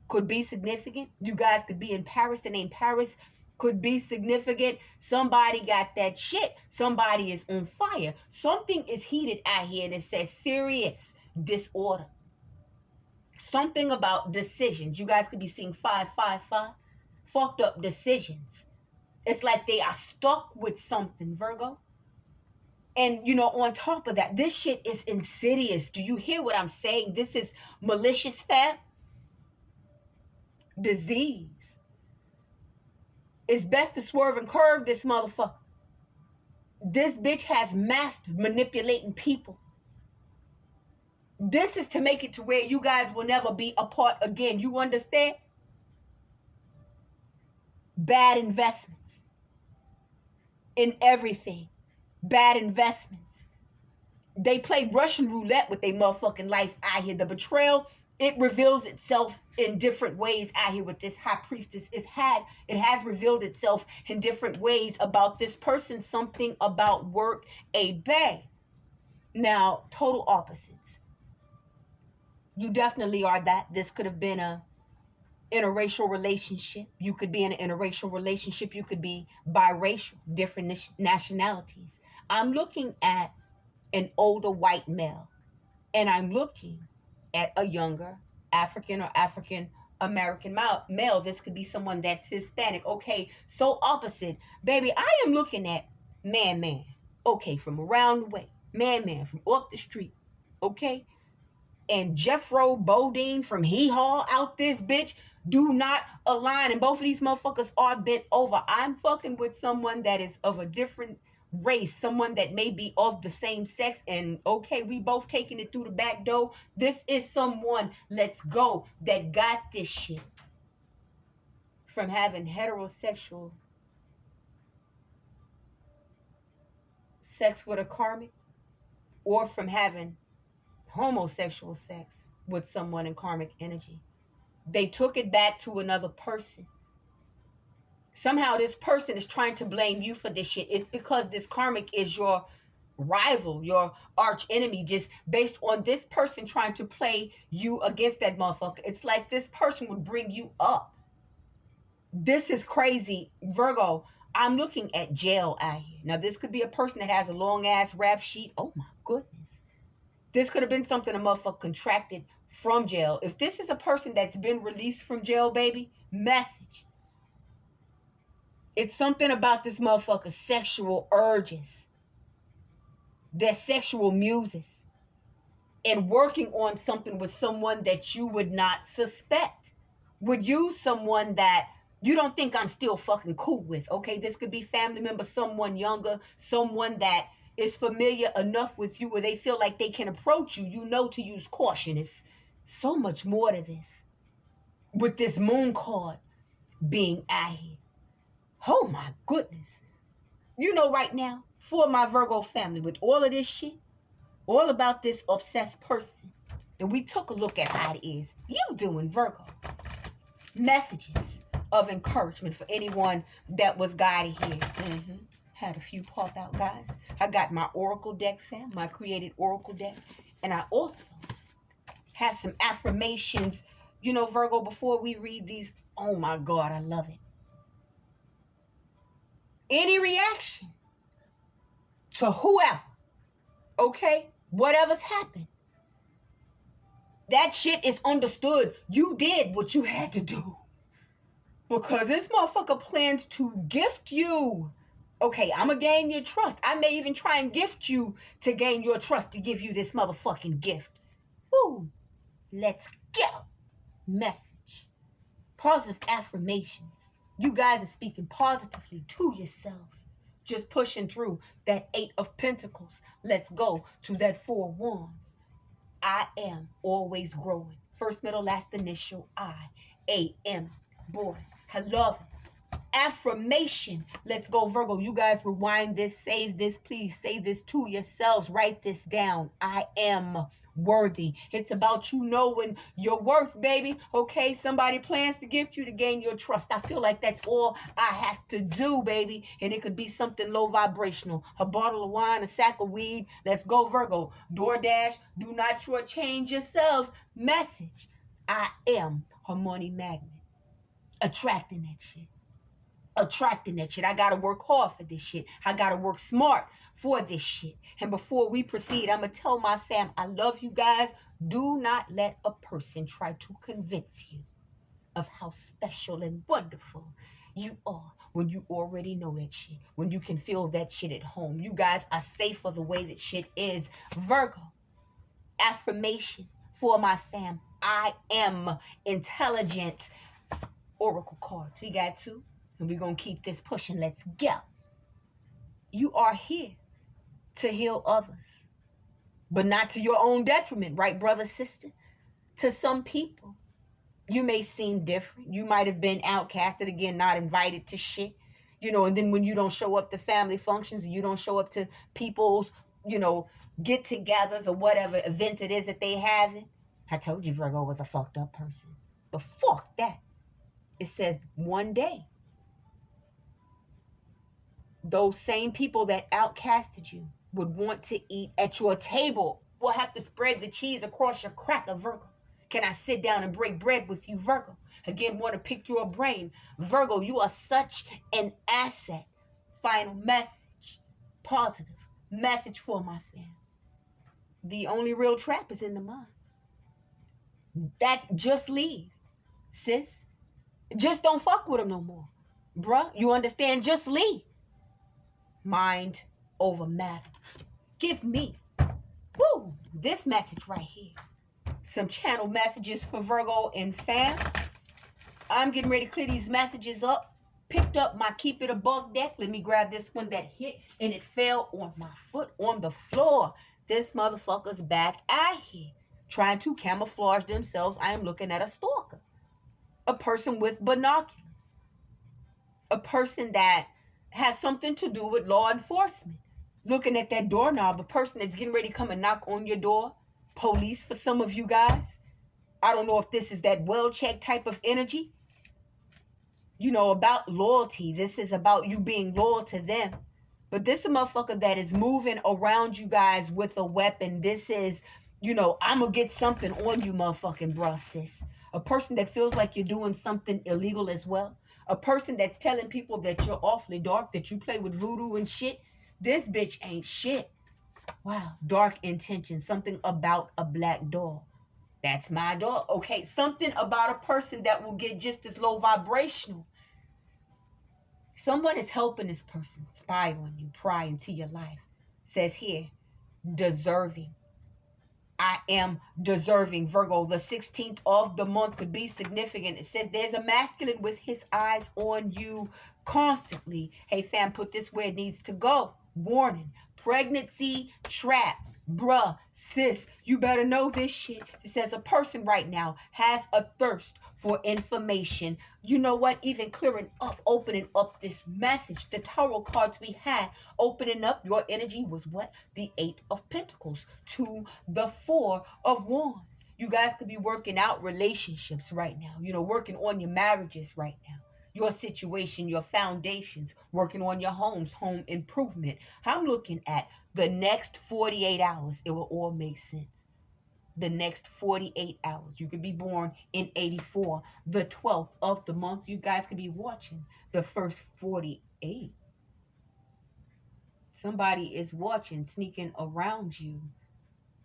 could be significant. You guys could be in Paris. The name Paris could be significant. Somebody got that shit. Somebody is on fire. Something is heated out here and it says serious disorder. Something about decisions. You guys could be seeing 555. Fucked up decisions. It's like they are stuck with something, Virgo. And, you know, on top of that, this shit is insidious. Do you hear what I'm saying? This is malicious fat disease. It's best to swerve and curve this motherfucker. This bitch has mastered manipulating people. This is to make it to where you guys will never be apart again. You understand? Bad investments. In everything. Bad investments. They play Russian roulette with their motherfucking life out here. The betrayal, it reveals itself in different ways out here with this high priestess. It has revealed itself in different ways about this person. Something about work, a bae. Now, total opposites. You definitely are that. This could have been a interracial relationship. You could be in an interracial relationship. You could be biracial, different nationalities. I'm looking at an older white male, and I'm looking at a younger African or African American male. This could be someone that's Hispanic. Okay, so opposite. Baby, I am looking at man. Okay, from around the way. Man, from up the street. Okay? And Jeffro Bodine from Hee Haw out this bitch do not align. And both of these motherfuckers are bent over. I'm fucking with someone that is of a different race, someone that may be of the same sex, and okay, we both taking it through the back door. This is someone, let's go, that got this shit from having heterosexual sex with a karmic, or from having homosexual sex with someone in karmic energy. They took it back to another person. Somehow this person is trying to blame you for this shit. It's because this karmic is your rival, your arch enemy, just based on this person trying to play you against that motherfucker. It's like this person would bring you up. This is crazy, Virgo. I'm looking at jail out here. Now, this could be a person that has a long-ass rap sheet. Oh, my goodness. This could have been something a motherfucker contracted from jail. If this is a person that's been released from jail, baby, message. It's something about this motherfucker's sexual urges, their sexual muses, and working on something with someone that you would not suspect. Would use someone that you don't think I'm still fucking cool with, okay? This could be family member, someone younger, someone that is familiar enough with you where they feel like they can approach you. You know to use caution. It's so much more to this. With this moon card being out here. Oh my goodness. You know right now, for my Virgo family, with all of this shit, all about this obsessed person, and we took a look at how it is. You doing, Virgo. Messages of encouragement for anyone that was guided here. Had a few pop out, guys. I got my Oracle deck, fam, my created Oracle deck. And I also have some affirmations. You know, Virgo, before we read these, oh my God, I love it. Any reaction to whoever, okay, whatever's happened, That shit is understood. You did what you had to do. Because this motherfucker plans to gift you. Okay, I'm going to gain your trust. I may even try and gift you to gain your trust to give you this motherfucking gift. Woo. Let's go. Message. Positive affirmations. You guys are speaking positively to yourselves. Just pushing through that 8 of Pentacles. Let's go to that 4 of Wands. I am always growing. First, middle, last initial, I. A-M. Boy, I love it. Affirmation. Let's go, Virgo. You guys rewind this, save this, please. Say this to yourselves. Write this down. I am worthy. It's about you knowing your worth, baby. Okay, somebody plans to gift you to gain your trust. I feel like that's all I have to do, baby. And it could be something low vibrational. A bottle of wine, a sack of weed. Let's go, Virgo. DoorDash, do not shortchange yourselves. Message. I am a money magnet. Attracting that shit. Attracting that shit. I gotta work hard for this shit. I gotta work smart for this shit. And before we proceed, I'm gonna tell my fam, I love you guys. Do not let a person try to convince you of how special and wonderful you are when you already know that shit. When you can feel that shit at home. You guys are safer the way that shit is. Virgo. Affirmation for my fam. I am intelligent. Oracle cards. We got 2. And we're going to keep this pushing. Let's go. You are here to heal others. But not to your own detriment, right, brother, sister? To some people, you may seem different. You might have been outcasted, again, not invited to shit. You know, and then when you don't show up to family functions, you don't show up to people's, you know, get-togethers or whatever events it is that they have. I told you Virgo was a fucked up person. But fuck that. It says one day, those same people that outcasted you would want to eat at your table. Will have to spread the cheese across your cracker, Virgo. Can I sit down and break bread with you, Virgo? Again, want to pick your brain. Virgo, you are such an asset. Final message. Positive message for my fam. The only real trap is in the mind. That's just leave, sis. Just don't fuck with them no more. Bruh, you understand? Just leave. Mind over matter. Give me, woo, this message right here. Some channel messages for Virgo and fam. I'm getting ready to clear these messages up. Picked up my Keep It a Bug deck. Let me grab this one that hit and it fell on my foot on the floor. This motherfucker's back out here trying to camouflage themselves. I am looking at a stalker. A person with binoculars. A person that has something to do with law enforcement. Looking at that doorknob, a person that's getting ready to come and knock on your door. Police for some of you guys. I don't know if this is that well-checked type of energy. You know, about loyalty. This is about you being loyal to them. But this is a motherfucker that is moving around you guys with a weapon. This is, you know, I'm going to get something on you, motherfucking bruh, sis. A person that feels like you're doing something illegal as well. A person that's telling people that you're awfully dark, that you play with voodoo and shit. This bitch ain't shit. Wow. Dark intention. Something about a black dog. That's my dog. Okay. Something about a person that will get just as low vibrational. Someone is helping this person spy on you, pry into your life. Says here, deserving. I am deserving, Virgo. The 16th of the month could be significant. It says there's a masculine with his eyes on you constantly. Hey, fam, put this where it needs to go. Warning, pregnancy trap. Bruh, sis, you better know this shit. It says a person right now has a thirst for information. You know what? Even clearing up, opening up this message. The tarot cards we had, opening up your energy was what? The 8 of Pentacles to the 4 of Wands. You guys could be working out relationships right now. You know, working on your marriages right now. Your situation, your foundations, working on your homes, home improvement. I'm looking at the next 48 hours. It will all make sense. The next 48 hours. You could be born in 84, the 12th of the month. You guys could be watching the first 48. Somebody is watching, sneaking around you.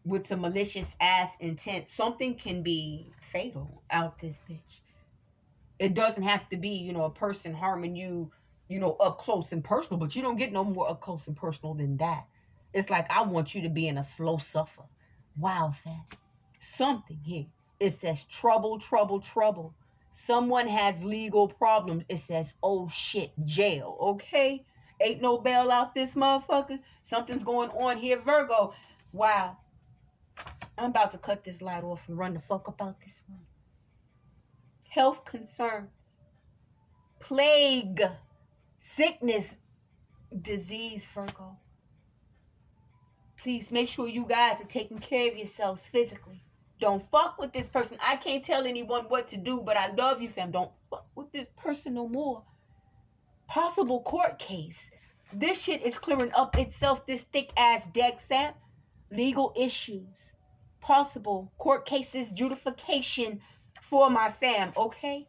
with some malicious ass intent. Something can be fatal out this bitch. It doesn't have to be, a person harming you, up close and personal, but you don't get no more up close and personal than that. It's like, I want you to be in a slow suffer. Wow, fam. Something here. It says trouble, trouble, trouble. Someone has legal problems. It says, oh shit, jail. Okay? Ain't no bail out this motherfucker. Something's going on here, Virgo. Wow. I'm about to cut this light off and run the fuck up out this room. Health concerns. Plague. Sickness. Disease, Virgo. Please make sure you guys are taking care of yourselves physically. Don't fuck with this person. I can't tell anyone what to do, but I love you, fam. Don't fuck with this person no more. Possible court case. This shit is clearing up itself, this thick ass deck, fam. Legal issues. Possible court cases, judification for my fam, okay?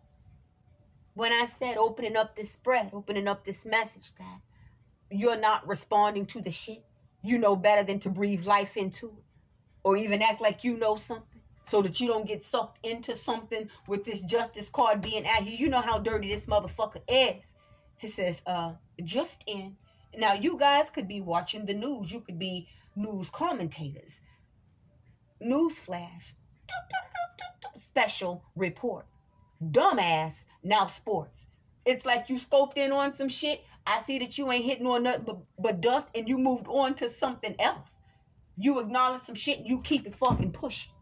When I said opening up this spread, opening up this message that you're not responding to the shit, you know better than to breathe life into it. Or even act like you know something so that you don't get sucked into something with this justice card being out here. You know how dirty this motherfucker is. It says, just in. Now, you guys could be watching the news. You could be news commentators. News flash. Special report. Dumbass. Now sports. It's like you scoped in on some shit. I see that you ain't hitting on nothing but dust, and you moved on to something else. You acknowledge some shit and you keep it fucking pushing.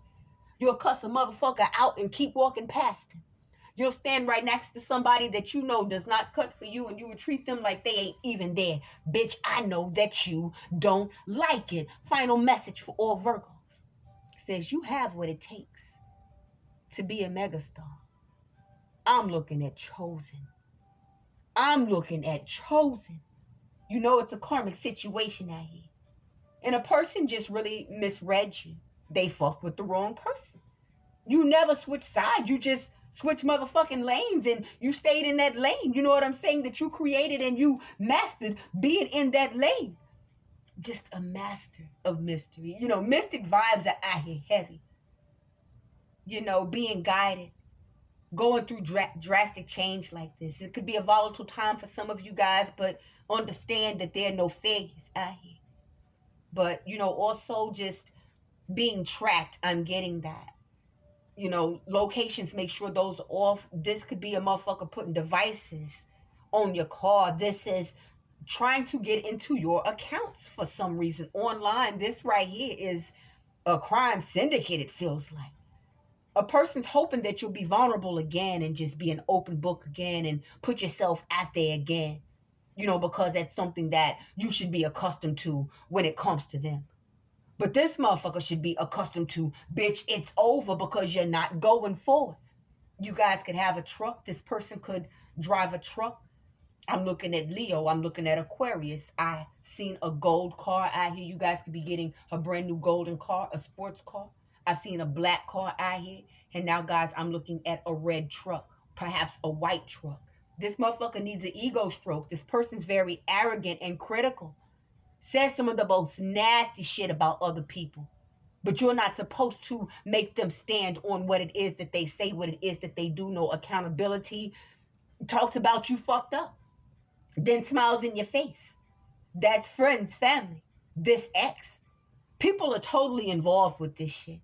You'll cuss a motherfucker out and keep walking past him. You'll stand right next to somebody that you know does not cut for you, and you will treat them like they ain't even there. Bitch, I know that you don't like it. Final message for all Virgos. It says you have what it takes to be a megastar. I'm looking at chosen. I'm looking at chosen. You know it's a karmic situation out here. And a person just really misread you. They fucked with the wrong person. You never switch sides. You just switch motherfucking lanes and you stayed in that lane. You know what I'm saying? That you created and you mastered being in that lane. Just a master of mystery. Mystic vibes are out here heavy. Being guided. Going through drastic change like this. It could be a volatile time for some of you guys, but understand that there are no failures out here. But, also just being tracked, I'm getting that. Locations, make sure those are off. This could be a motherfucker putting devices on your car. This is trying to get into your accounts for some reason. Online, this right here is a crime syndicate, it feels like. A person's hoping that you'll be vulnerable again and just be an open book again and put yourself out there again. Because that's something that you should be accustomed to when it comes to them. But this motherfucker should be accustomed to, bitch, it's over because you're not going forward. You guys could have a truck. This person could drive a truck. I'm looking at Leo. I'm looking at Aquarius. I seen a gold car out here. You guys could be getting a brand new golden car, a sports car. I've seen a black car out here. And now, guys, I'm looking at a red truck, perhaps a white truck. This motherfucker needs an ego stroke. This person's very arrogant and critical. Says some of the most nasty shit about other people. But you're not supposed to make them stand on what it is that they say, what it is that they do. No accountability. Talks about you fucked up. Then smiles in your face. That's friends, family. This ex. People are totally involved with this shit.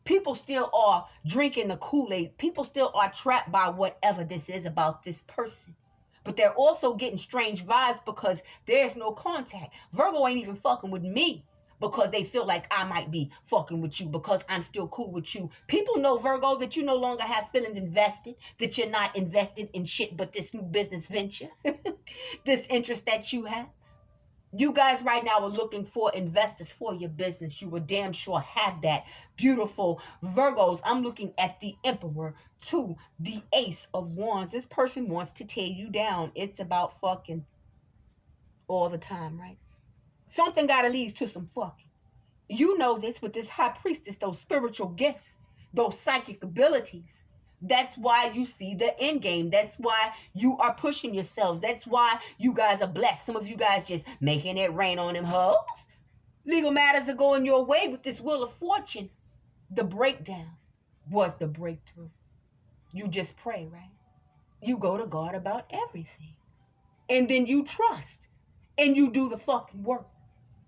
People still are drinking the Kool-Aid. People still are trapped by whatever this is about this person. But they're also getting strange vibes because there's no contact. Virgo ain't even fucking with me because they feel like I might be fucking with you because I'm still cool with you. People know, Virgo, that you no longer have feelings invested, that you're not invested in shit but this new business venture, this interest that you have. You guys right now are looking for investors for your business. You will damn sure have that. Beautiful Virgos. I'm looking at the Emperor to the Ace of Wands. This person wants to tear you down. It's about fucking all the time, right? Something got to lead to some fucking. You know this with this High Priestess, those spiritual gifts, those psychic abilities. That's why you see the end game. That's why you are pushing yourselves. That's why you guys are blessed. Some of you guys just making it rain on them hoes. Legal matters are going your way with this Wheel of Fortune. The breakdown was the breakthrough. You just pray, right? You go to God about everything. And then you trust. And you do the fucking work.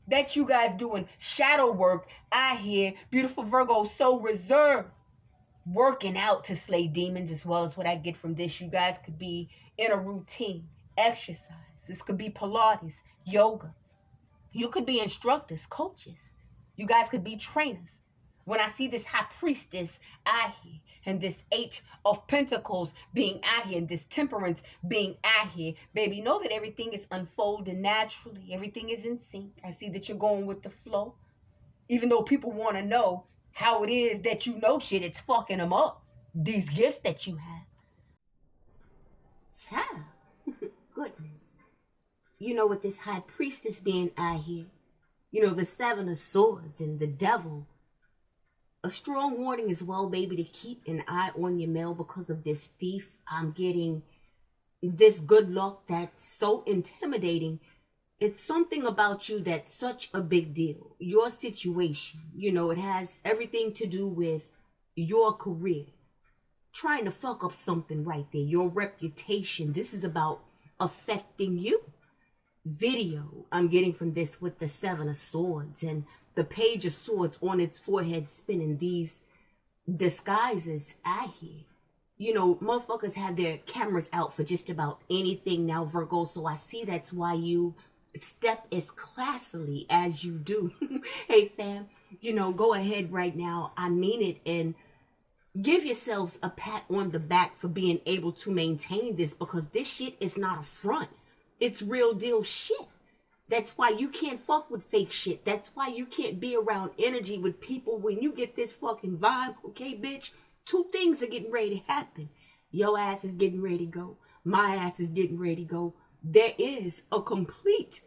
That you guys doing shadow work, I hear. Beautiful Virgo, so reserved. Working out to slay demons, as well as what I get from this. You guys could be in a routine, exercise. This could be Pilates, yoga. You could be instructors, coaches. You guys could be trainers. When I see this High Priestess out here, and this Eight of Pentacles being out here, and this Temperance being out here, baby, know that everything is unfolding naturally. Everything is in sync. I see that you're going with the flow. Even though people want to know how it is that you know shit, it's fucking them up. These gifts that you have. Child. Goodness. You know, with this High Priestess being out here, you know, the Seven of Swords and the Devil. A strong warning as well, baby, to keep an eye on your mail because of this thief. I'm getting this good luck that's so intimidating. It's something about you that's such a big deal. Your situation, you know, it has everything to do with your career. Trying to fuck up something right there. Your reputation. This is about affecting you. Video I'm getting from this with the Seven of Swords and the Page of Swords on its forehead spinning. These disguises out here. You know, motherfuckers have their cameras out for just about anything now, Virgo. So I see that's why you step as classily as you do. Hey, fam, you know, go ahead right now. I mean it. And give yourselves a pat on the back for being able to maintain this, because this shit is not a front. It's real deal shit. That's why you can't fuck with fake shit. That's why you can't be around energy with people when you get this fucking vibe. Okay, bitch? Two things are getting ready to happen. Your ass is getting ready to go. My ass is getting ready to go. There is a complete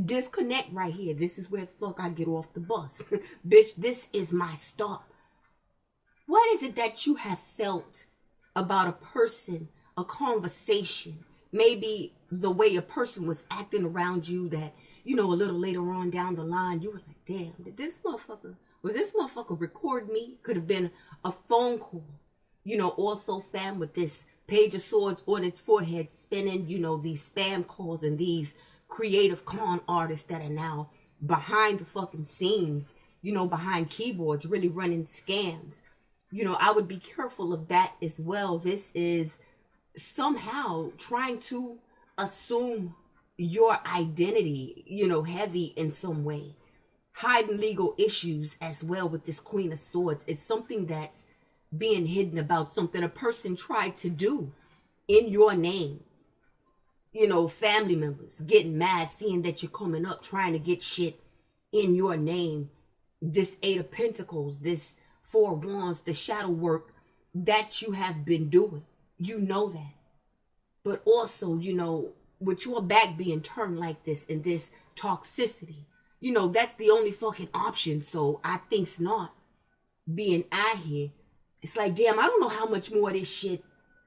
disconnect right here. This is where the fuck I get off the bus. Bitch, this is my stop. What is it that you have felt about a person, a conversation, maybe the way a person was acting around you that, you know, a little later on down the line, you were like, damn, was this motherfucker record me? Could have been a phone call. You know, also, fam, with this Page of Swords on its forehead spinning, you know, these spam calls and these creative con artists that are now behind the fucking scenes, you know, behind keyboards, really running scams. You know, I would be careful of that as well. This is somehow trying to assume your identity, you know, heavy in some way. Hiding legal issues as well with this Queen of Swords. It's something that's being hidden about something a person tried to do in your name. You know, family members getting mad, seeing that you're coming up, trying to get shit in your name. This Eight of Pentacles, this Four of Wands, the shadow work that you have been doing. You know that. But also, you know, with your back being turned like this and this toxicity, you know, that's the only fucking option. So I think's not being out here. It's like, damn, I don't know how much more of this shit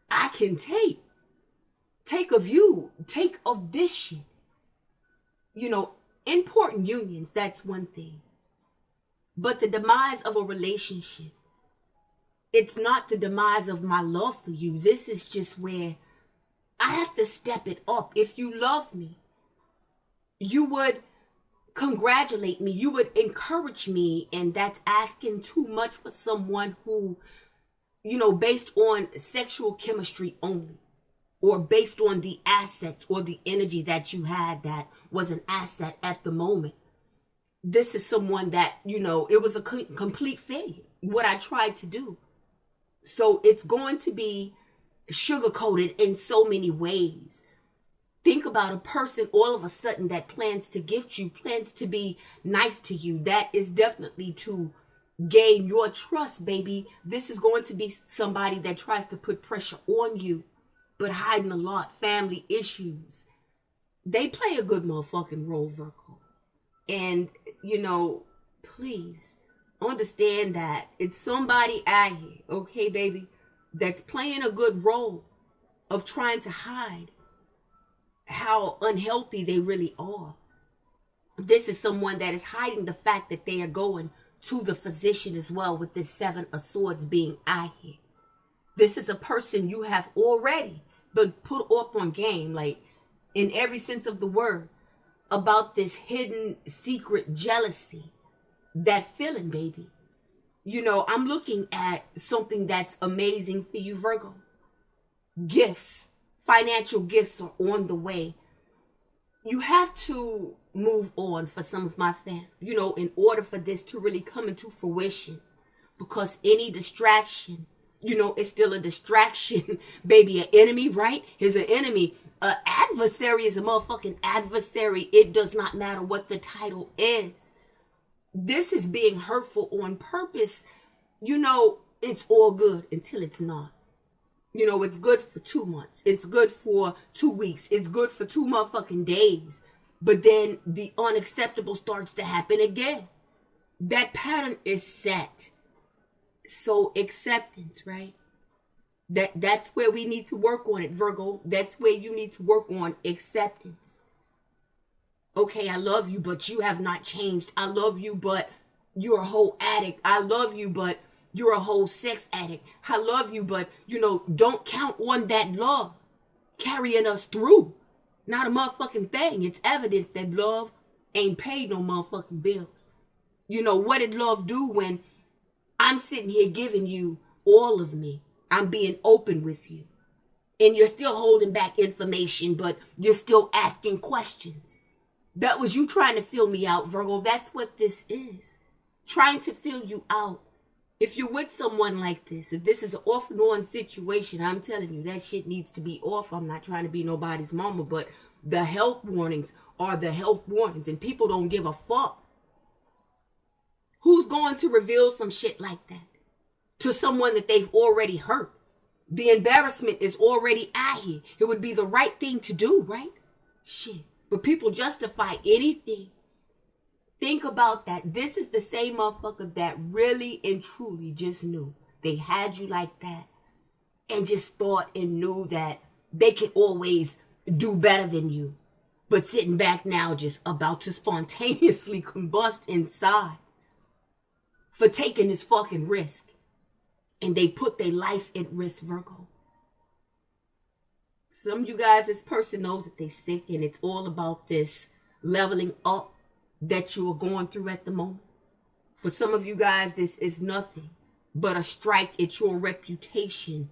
I can take. Take of you. Take of this shit. You know, important unions, that's one thing. But the demise of a relationship, it's not the demise of my love for you. This is just where I have to step it up. If you love me, you would congratulate me. You would encourage me. And that's asking too much for someone who, you know, based on sexual chemistry only, or based on the assets or the energy that you had that was an asset at the moment. This is someone that, you know, it was a complete failure, what I tried to do. So it's going to be sugar-coated in so many ways. Think about a person all of a sudden that plans to gift you, plans to be nice to you. That is definitely to gain your trust, baby. This is going to be somebody that tries to put pressure on you, but hiding a lot. Family issues. They play a good motherfucking role, Virgo. And, you know, please understand that it's somebody out here, okay, baby, that's playing a good role of trying to hide how unhealthy they really are. This is someone that is hiding the fact that they are going to the physician as well, with this Seven of Swords being eye here. This is a person you have already been put up on game, like in every sense of the word, about this hidden secret jealousy, that feeling, baby. You know, I'm looking at something that's amazing for you, Virgo. Gifts, financial gifts are on the way. You have to move on for some of my fam, you know, in order for this to really come into fruition. Because any distraction, you know, it's still a distraction, baby. An enemy, right, is an enemy. An adversary is a motherfucking adversary. It does not matter what the title is. This is being hurtful on purpose. You know, it's all good until it's not. You know, it's good for 2 months. It's good for 2 weeks. It's good for 2 motherfucking days. But then the unacceptable starts to happen again. That pattern is set. So acceptance, right? That's where we need to work on it, Virgo. That's where you need to work on acceptance. Okay, I love you, but you have not changed. I love you, but you're a whole addict. I love you, but you're a whole sex addict. I love you, but, you know, don't count on that love carrying us through. Not a motherfucking thing. It's evidence that love ain't paid no motherfucking bills. You know, what did love do when I'm sitting here giving you all of me? I'm being open with you. And you're still holding back information, but you're still asking questions. That was you trying to fill me out, Virgo. That's what this is. Trying to fill you out. If you're with someone like this, if this is an off and on situation, I'm telling you, that shit needs to be off. I'm not trying to be nobody's mama, but the health warnings are the health warnings, and people don't give a fuck. Who's going to reveal some shit like that to someone that they've already hurt? The embarrassment is already out here. It would be the right thing to do, right? Shit. But people justify anything. Think about that. This is the same motherfucker that really and truly just knew they had you like that, and just thought and knew that they could always do better than you. But sitting back now just about to spontaneously combust inside for taking this fucking risk. And they put their life at risk, Virgo. Some of you guys, this person knows that they're sick, and it's all about this leveling up that you are going through at the moment. For some of you guys, this is nothing but a strike at your reputation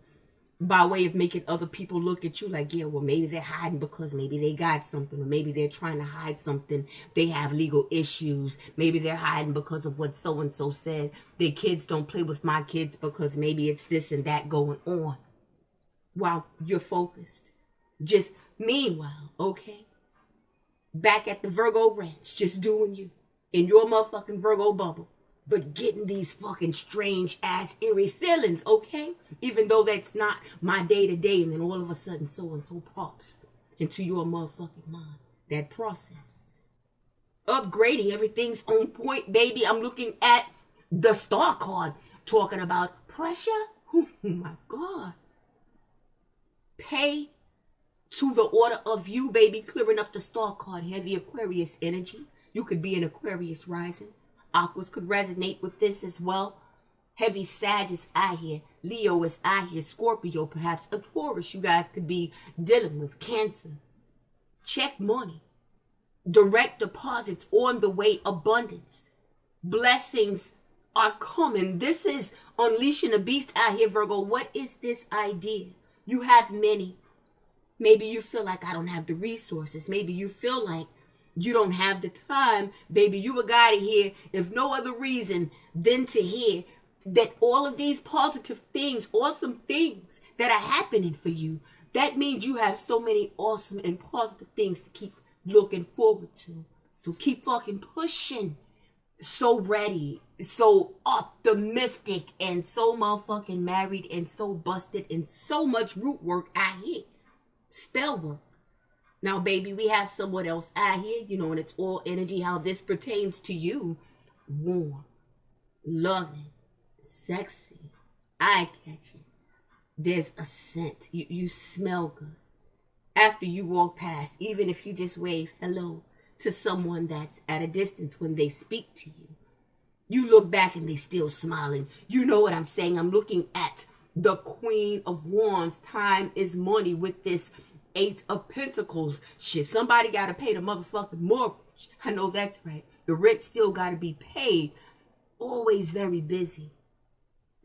by way of making other people look at you like, yeah, well, maybe they're hiding because maybe they got something, or maybe they're trying to hide something. They have legal issues. Maybe they're hiding because of what so-and-so said. Their kids don't play with my kids because maybe it's this and that going on while you're focused. Just meanwhile, okay? Back at the Virgo ranch, just doing you in your motherfucking Virgo bubble, but getting these fucking strange ass eerie feelings, okay? Even though that's not my day to day, and then all of a sudden so-and-so pops into your motherfucking mind. That process. Upgrading, everything's on point, baby. I'm looking at the star card talking about pressure. Oh my God. Pay to the order of you, baby. Clearing up the star card. Heavy Aquarius energy. You could be an Aquarius rising. Aquas could resonate with this as well. Heavy Sag is out here. Leo is out here. Scorpio, perhaps a Taurus you guys could be dealing with. Cancer. Check money. Direct deposits on the way. Abundance. Blessings are coming. This is unleashing a beast out here, Virgo. What is this idea? You have many. Maybe you feel like I don't have the resources. Maybe you feel like you don't have the time. Baby, you a guy to hear, if no other reason than to hear that all of these positive things, awesome things that are happening for you, that means you have so many awesome and positive things to keep looking forward to. So keep fucking pushing. So ready, so optimistic, and so motherfucking married, and so busted, and so much root work out here. Spell work. Now, baby, we have someone else out here, you know, and it's all energy, how this pertains to you. Warm, loving, sexy, eye-catching. There's a scent. You smell good. After you walk past, even if you just wave hello, to someone that's at a distance when they speak to you. You look back and they still smiling. You know what I'm saying? I'm looking at the Queen of Wands. Time is money with this Eight of Pentacles. Shit, somebody got to pay the motherfucking mortgage. I know that's right. The rent still got to be paid. Always very busy.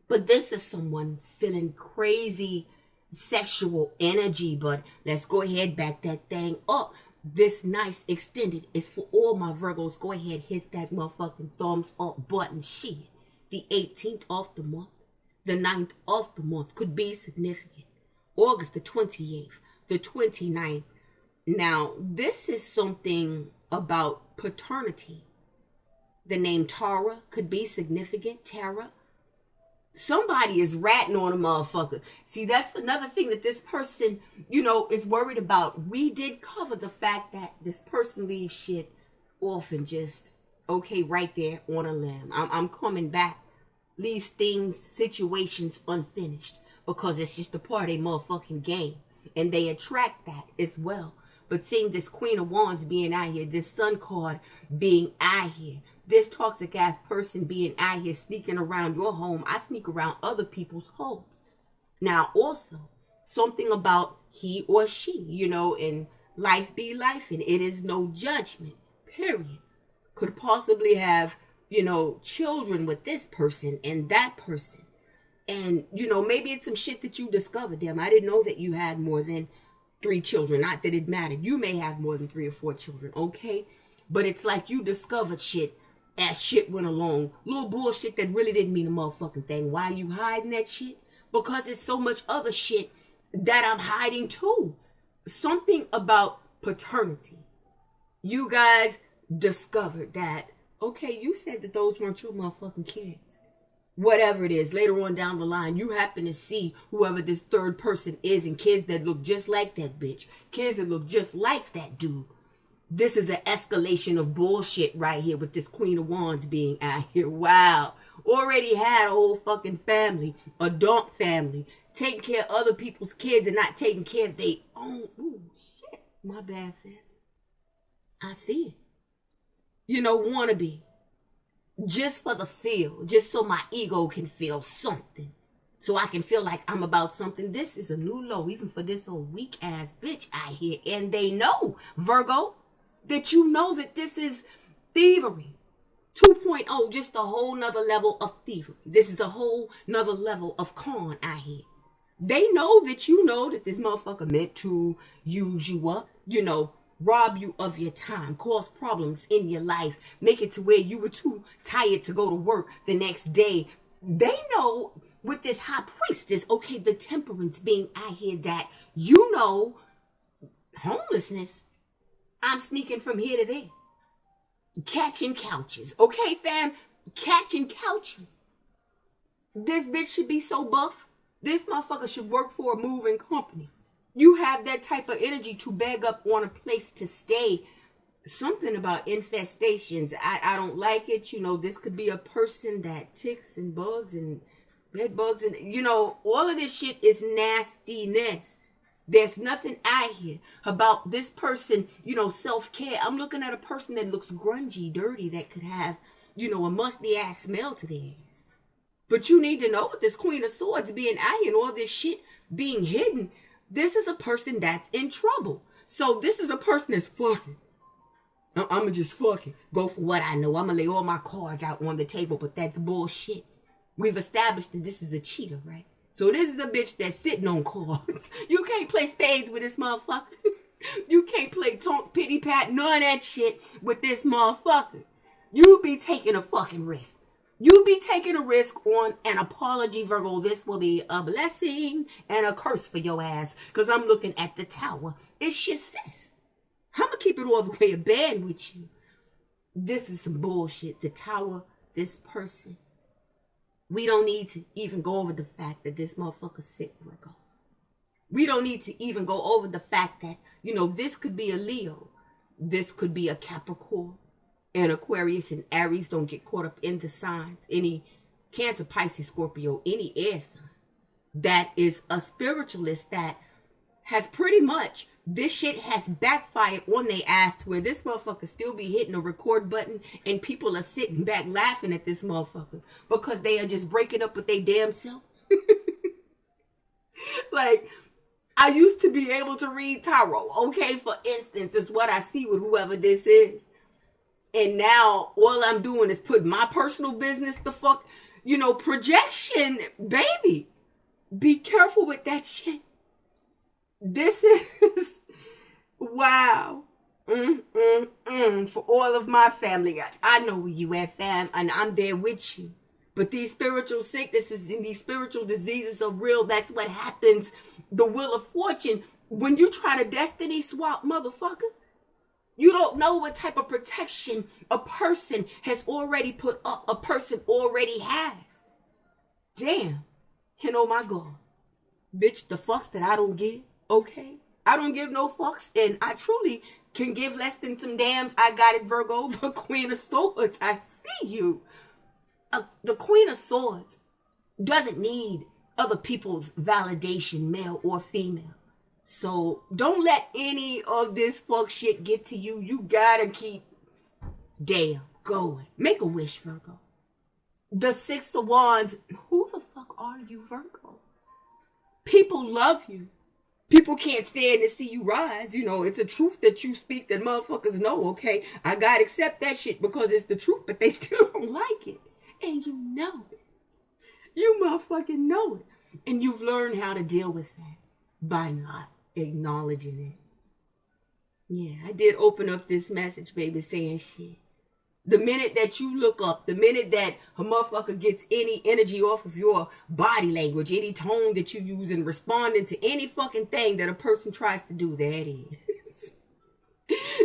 But this is someone feeling crazy sexual energy. But let's go ahead, back that thing up. This nice extended is for all my Virgos. Go ahead, hit that motherfucking thumbs up button. Shit. The 18th of the month, the 9th of the month could be significant. August the 28th, the 29th. Now, this is something about paternity. The name Tara could be significant. Tara. Somebody is ratting on a motherfucker. See, that's another thing that this person, you know, is worried about. We did cover the fact that this person leaves shit off and just, okay, right there on a limb. I'm coming back. Leaves things, situations unfinished because it's just a part of a motherfucking game. And they attract that as well. But seeing this Queen of Wands being out here, this Sun card being out here, this toxic ass person being out here sneaking around your home. I sneak around other people's homes. Now also, something about he or she, you know, and life be life, and it is no judgment, period. Could possibly have, you know, children with this person and that person. And, you know, maybe it's some shit that you discovered. Damn, I didn't know that you had more than 3 children. Not that it mattered. You may have more than 3 or 4 children, okay? But it's like you discovered shit as shit went along. Little bullshit that really didn't mean a motherfucking thing. Why are you hiding that shit? Because it's so much other shit that I'm hiding too. Something about paternity. You guys discovered that, okay, you said that those weren't your motherfucking kids. Whatever it is, later on down the line, you happen to see whoever this third person is and kids that look just like that bitch. Kids that look just like that dude. This is an escalation of bullshit right here with this Queen of Wands being out here. Wow. Already had a whole fucking family, adult family, taking care of other people's kids and not taking care of their own. Ooh, shit. My bad, fam. I see it. You know, wannabe. Just for the feel. Just so my ego can feel something. So I can feel like I'm about something. This is a new low, even for this old weak ass bitch out here. And they know, Virgo, that you know that this is thievery. 2.0, just a whole nother level of thievery. This is a whole nother level of con out here. They know that you know that this motherfucker meant to use you up, you know, rob you of your time, cause problems in your life, make it to where you were too tired to go to work the next day. They know with this high priestess, okay, the temperance being out here, that you know, homelessness, I'm sneaking from here to there. Catching couches. Okay, fam? Catching couches. This bitch should be so buff. This motherfucker should work for a moving company. You have that type of energy to beg up on a place to stay. Something about infestations. I don't like it. You know, this could be a person that ticks and bugs and bed bugs. And, you know, all of this shit is nastiness. There's nothing out here about this person, you know, self-care. I'm looking at a person that looks grungy, dirty, that could have, you know, a musty ass smell to their ass. But you need to know, with this Queen of Swords being out here and all this shit being hidden, this is a person that's in trouble. So this is a person that's fucking. I'ma just fucking go for what I know. I'ma lay all my cards out on the table, but that's bullshit. We've established that this is a cheater, right? So this is a bitch that's sitting on cards. You can't play spades with this motherfucker. You can't play tonk, pity pat, none of that shit with this motherfucker. You be taking a fucking risk. You be taking a risk on an apology, Virgo. This will be a blessing and a curse for your ass. Because I'm looking at the Tower. It's just sis. I'm going to keep it all the way a band with you. This is some bullshit. The Tower, this person. We don't need to even go over the fact that this motherfucker sick, Virgo. We don't need to even go over the fact that, you know, this could be a Leo. This could be a Capricorn. And Aquarius and Aries, don't get caught up in the signs. Any Cancer, Pisces, Scorpio, any air sign that is a spiritualist that has pretty much this shit has backfired on their ass to where this motherfucker still be hitting a record button and people are sitting back laughing at this motherfucker because they are just breaking up with their damn self. Like, I used to be able to read tarot, okay, for instance, is what I see with whoever this is. And now all I'm doing is put my personal business the fuck, projection, baby. Be careful with that shit. This is, wow. For all of my family, I know where you at, fam, and I'm there with you. But these spiritual sicknesses and these spiritual diseases are real. That's what happens. The wheel of fortune. When you try to destiny swap, motherfucker, you don't know what type of protection a person has already put up, a person already has. Damn. And oh my God. Bitch, the fucks that I don't give, okay? I don't give no fucks, and I truly can give less than some dams. I got it, Virgo, the Queen of Swords. I see you. The Queen of Swords doesn't need other people's validation, male or female. So don't let any of this fuck shit get to you. You gotta keep going. Make a wish, Virgo. The Six of Wands. Who the fuck are you, Virgo? People love you. People can't stand to see you rise. It's a truth that you speak that motherfuckers know, okay? I gotta accept that shit because it's the truth, but they still don't like it. And you know it. You motherfucking know it. And you've learned how to deal with that by not acknowledging it. Yeah, I did open up this message, baby, saying shit. The minute that you look up, the minute that a motherfucker gets any energy off of your body language, any tone that you use in responding to any fucking thing that a person tries to do, there it is.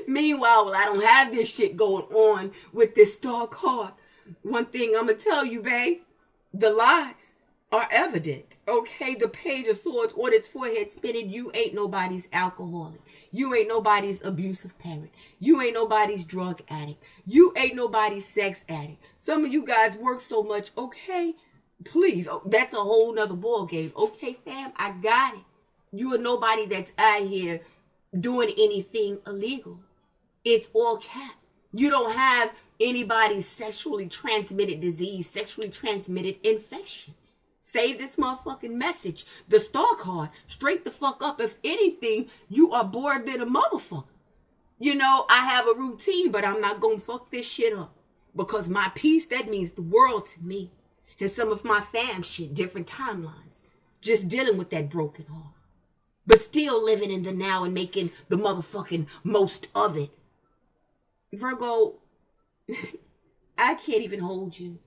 Meanwhile, I don't have this shit going on with this star card. One thing I'm going to tell you, babe, the lies are evident, okay? The Page of Swords on its forehead spinning, you ain't nobody's alcoholic. You ain't nobody's abusive parent. You ain't nobody's drug addict. You ain't nobody's sex addict. Some of you guys work so much, okay? Please, that's a whole nother ball game. Okay, fam, I got it. You are nobody that's out here doing anything illegal. It's all cap. You don't have anybody's sexually transmitted disease, sexually transmitted infection. Save this motherfucking message. The star card, straight the fuck up. If anything, you are bored than a motherfucker. I have a routine, but I'm not gonna fuck this shit up. Because my peace, that means the world to me. And some of my fam shit, different timelines. Just dealing with that broken heart. But still living in the now and making the motherfucking most of it. Virgo, I can't even hold you.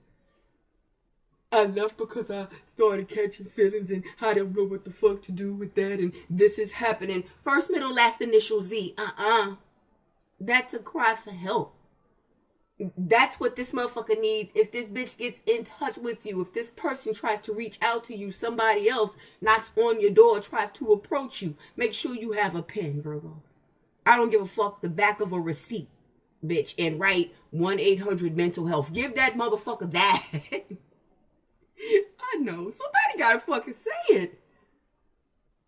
I left because I started catching feelings and I don't know what the fuck to do with that, and this is happening. First, middle, last initial Z. That's a cry for help. That's what this motherfucker needs. If this bitch gets in touch with you, if this person tries to reach out to you, somebody else knocks on your door, tries to approach you, make sure you have a pen, Virgo. I don't give a fuck the back of a receipt, bitch, and write 1-800 mental health. Give that motherfucker that. I know. Somebody gotta fucking say it.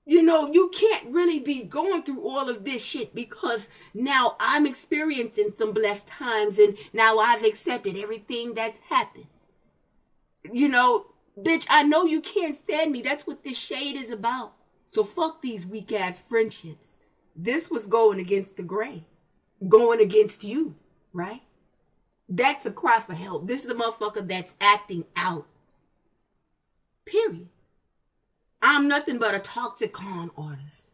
You can't really be going through all of this shit because now I'm experiencing some blessed times and now I've accepted everything that's happened. Bitch, I know you can't stand me. That's what this shade is about. So fuck these weak ass friendships. This was going against the grain. Going against you, right? That's a cry for help. This is a motherfucker that's acting out. Period. I'm nothing but a toxic con artist.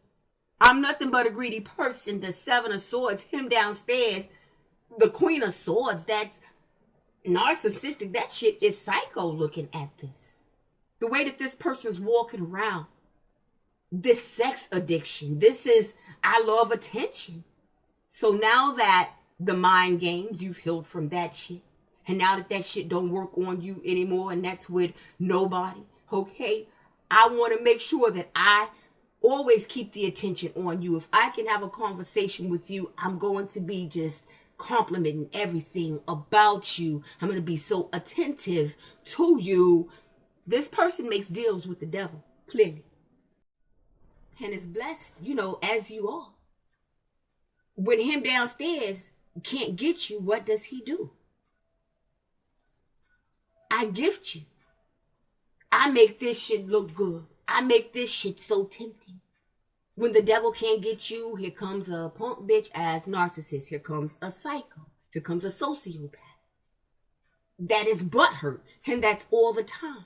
I'm nothing but a greedy person. The Seven of Swords, him downstairs. The Queen of Swords, that's narcissistic. That shit is psycho looking at this. The way that this person's walking around. This sex addiction. This is, I love attention. So now that the mind games, you've healed from that shit. And now that that shit don't work on you anymore and that's with nobody. Okay, I want to make sure that I always keep the attention on you. If I can have a conversation with you, I'm going to be just complimenting everything about you. I'm going to be so attentive to you. This person makes deals with the devil, clearly. And is blessed, as you are. when him downstairs can't get you, what does he do? I gift you. I make this shit look good. I make this shit so tempting. When the devil can't get you, here comes a punk bitch ass narcissist. Here comes a psycho. Here comes a sociopath. That is butthurt. And that's all the time.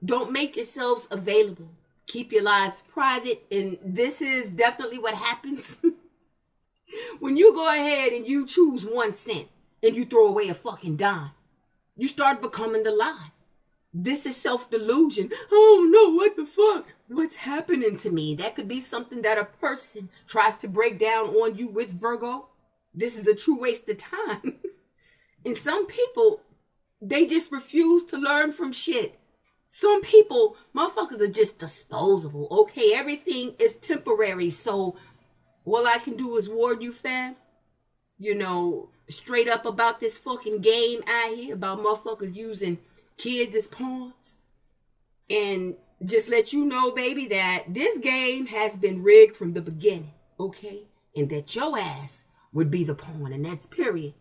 Don't make yourselves available. Keep your lives private. And this is definitely what happens when you go ahead and you choose 1 cent and you throw away a fucking dime. You start becoming the lie. This is self-delusion. Oh no, what the fuck? What's happening to me? That could be something that a person tries to break down on you with, Virgo. This is a true waste of time. And some people, they just refuse to learn from shit. Some people, motherfuckers are just disposable. Okay, everything is temporary. So all I can do is warn you, fam. You know, straight up about this fucking game out here, about motherfuckers using kids as pawns. And just let you know, baby, that this game has been rigged from the beginning, okay? And that your ass would be the pawn, and that's period.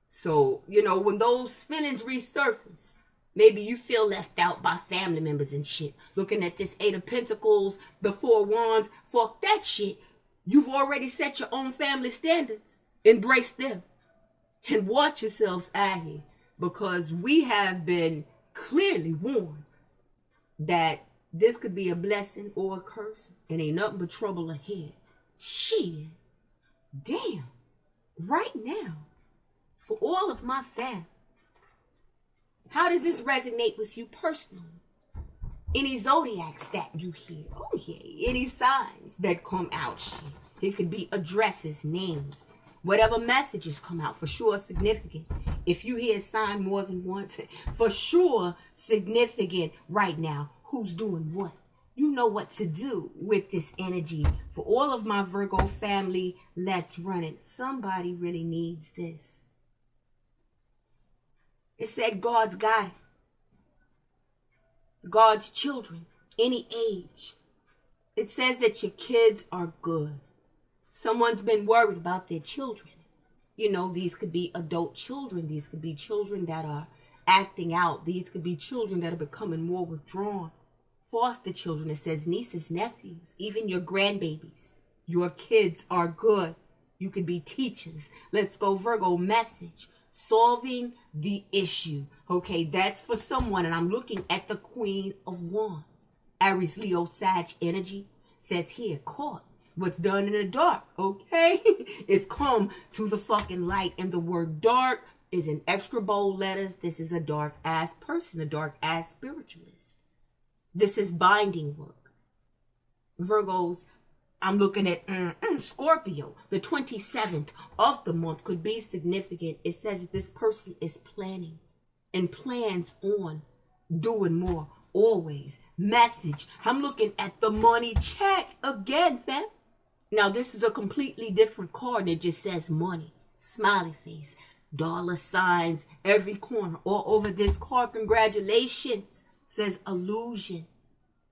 So, you know, when those feelings resurface, maybe you feel left out by family members and shit. Looking at this 8 of Pentacles, the 4 of Wands, fuck that shit. You've already set your own family standards. Embrace them. And watch yourselves out here. Because we have been clearly warned that this could be a blessing or a curse. And ain't nothing but trouble ahead. Shit. Damn. Right now. For all of my family. How does this resonate with you personally? Any zodiacs that you hear? Oh yeah. Any signs that come out? Shit. It could be addresses, names. Whatever messages come out, for sure significant. If you hear a sign more than once, for sure significant right now. Who's doing what? You know what to do with this energy. For all of my Virgo family, let's run it. Somebody really needs this. It said God's got it. God's children, any age. It says that your kids are good. Someone's been worried about their children. You know, these could be adult children. These could be children that are acting out. These could be children that are becoming more withdrawn. Foster children, it says nieces, nephews, even your grandbabies. Your kids are good. You could be teachers. Let's go, Virgo, message. Solving the issue. Okay, that's for someone. And I'm looking at the Queen of Wands. Aries, Leo, Sag energy. Says here, caught. What's done in the dark, okay, is come to the fucking light. And the word dark is in extra bold letters. This is a dark ass person, a dark ass spiritualist. This is binding work. Virgos, I'm looking at Scorpio. The 27th of the month could be significant. It says that this person is planning and plans on doing more. Always. Message. I'm looking at the money check again, fam. Now, this is a completely different card. It just says money. Smiley face. Dollar signs every corner. All over this card. Congratulations. Says illusion.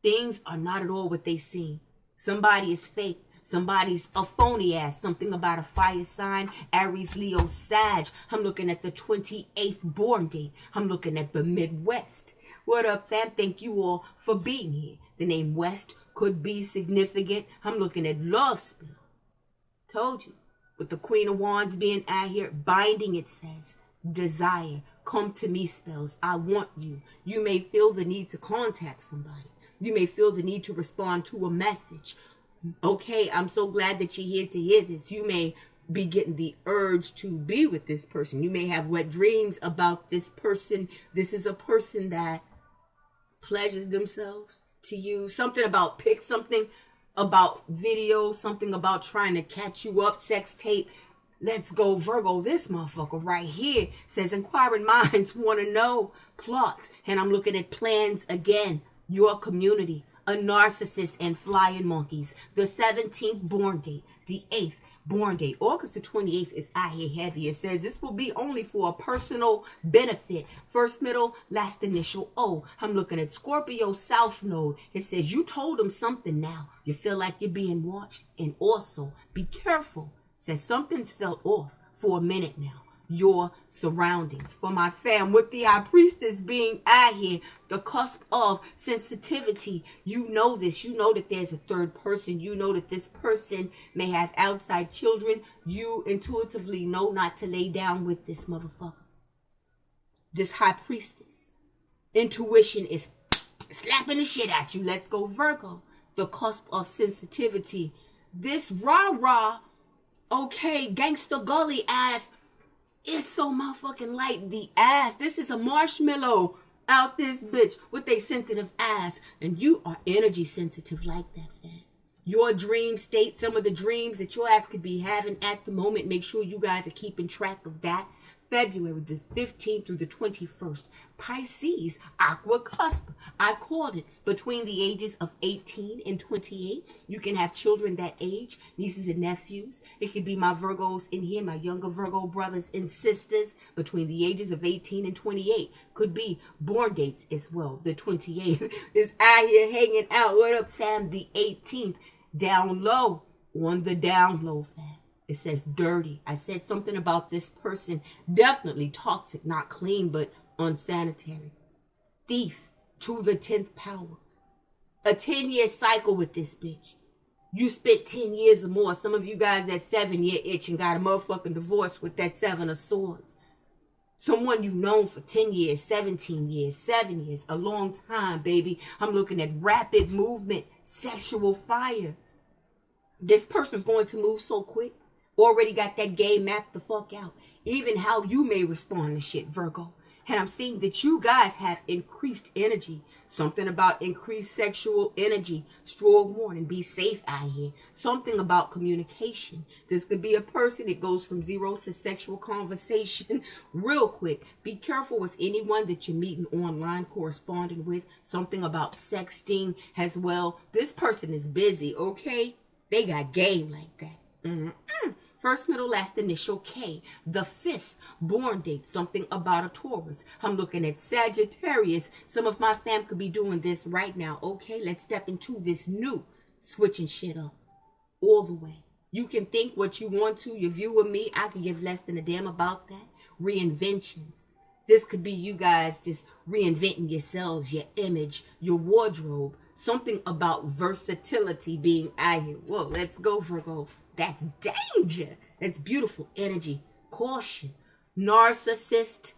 Things are not at all what they seem. Somebody is fake. Somebody's a phony ass. Something about a fire sign. Aries, Leo, Sag. I'm looking at the 28th born date. I'm looking at the Midwest. What up, fam? Thank you all for being here. The name West could be significant. I'm looking at love spell. Told you. With the Queen of Wands being out here, binding, it says. Desire. Come to me spells. I want you. You may feel the need to contact somebody. You may feel the need to respond to a message. Okay, I'm so glad that you're here to hear this. You may be getting the urge to be with this person. You may have wet dreams about this person. This is a person that pleasures themselves to you. Something about pics, something about video, something about trying to catch you up, sex tape. Let's go, Virgo. This motherfucker right here says inquiring minds want to know plots. And I'm looking at plans again. Your community, a narcissist and flying monkeys. The 17th born date, the 8th born date. August the 28th is out here heavy. It says this will be only for a personal benefit. First, middle, last initial O. I'm looking at Scorpio South Node. It says you told him something now. You feel like you're being watched. And also, be careful. Says something's felt off for a minute now. Your surroundings. For my fam, with the High Priestess being out here, the cusp of sensitivity, you know this. You know that there's a third person. You know that this person may have outside children. You intuitively know not to lay down with this motherfucker. This High Priestess. Intuition is slapping the shit at you. Let's go, Virgo. The cusp of sensitivity. This rah-rah, okay, gangster gully ass, it's so motherfucking light. The ass. This is a marshmallow out this bitch with a sensitive ass. And you are energy sensitive like that, man. Your dream state, some of the dreams that your ass could be having at the moment. Make sure you guys are keeping track of that. February the 15th through the 21st. Pisces, aqua cusp. I called it between the ages of 18 and 28. You can have children that age, nieces and nephews. It could be my Virgos in here, my younger Virgo brothers and sisters between the ages of 18 and 28. Could be born dates as well. The 28th is out here hanging out. What up, fam? The 18th, down low, on the down low, fam. It says dirty. I said something about this person. Definitely toxic, not clean, but unsanitary. Thief to the 10th power. A 10-year cycle with this bitch. You spent 10 years or more. Some of you guys that 7-year itch and got a motherfucking divorce with that 7 of swords. Someone you've known for 10 years, 17 years, 7 years, a long time, baby. I'm looking at rapid movement, sexual fire. This person's going to move so quick. Already got that game mapped the fuck out. Even how you may respond to shit, Virgo. And I'm seeing that you guys have increased energy. Something about increased sexual energy. Strong warning. Be safe out here. Something about communication. This could be a person that goes from 0 to sexual conversation real quick. Be careful with anyone that you're meeting online, corresponding with. Something about sexting as well. This person is busy, okay? They got game like that. First, middle, last initial K. The 5th born date. Something about a Taurus. I'm looking at Sagittarius. Some of my fam could be doing this right now. Okay, let's step into this new. Switching shit up. All the way. You can think what you want to. Your view of me, I can give less than a damn about that. Reinventions. This could be you guys just reinventing yourselves, your image, your wardrobe. Something about versatility being out here. Whoa, let's go, Virgo. That's danger. That's beautiful energy. Caution. Narcissist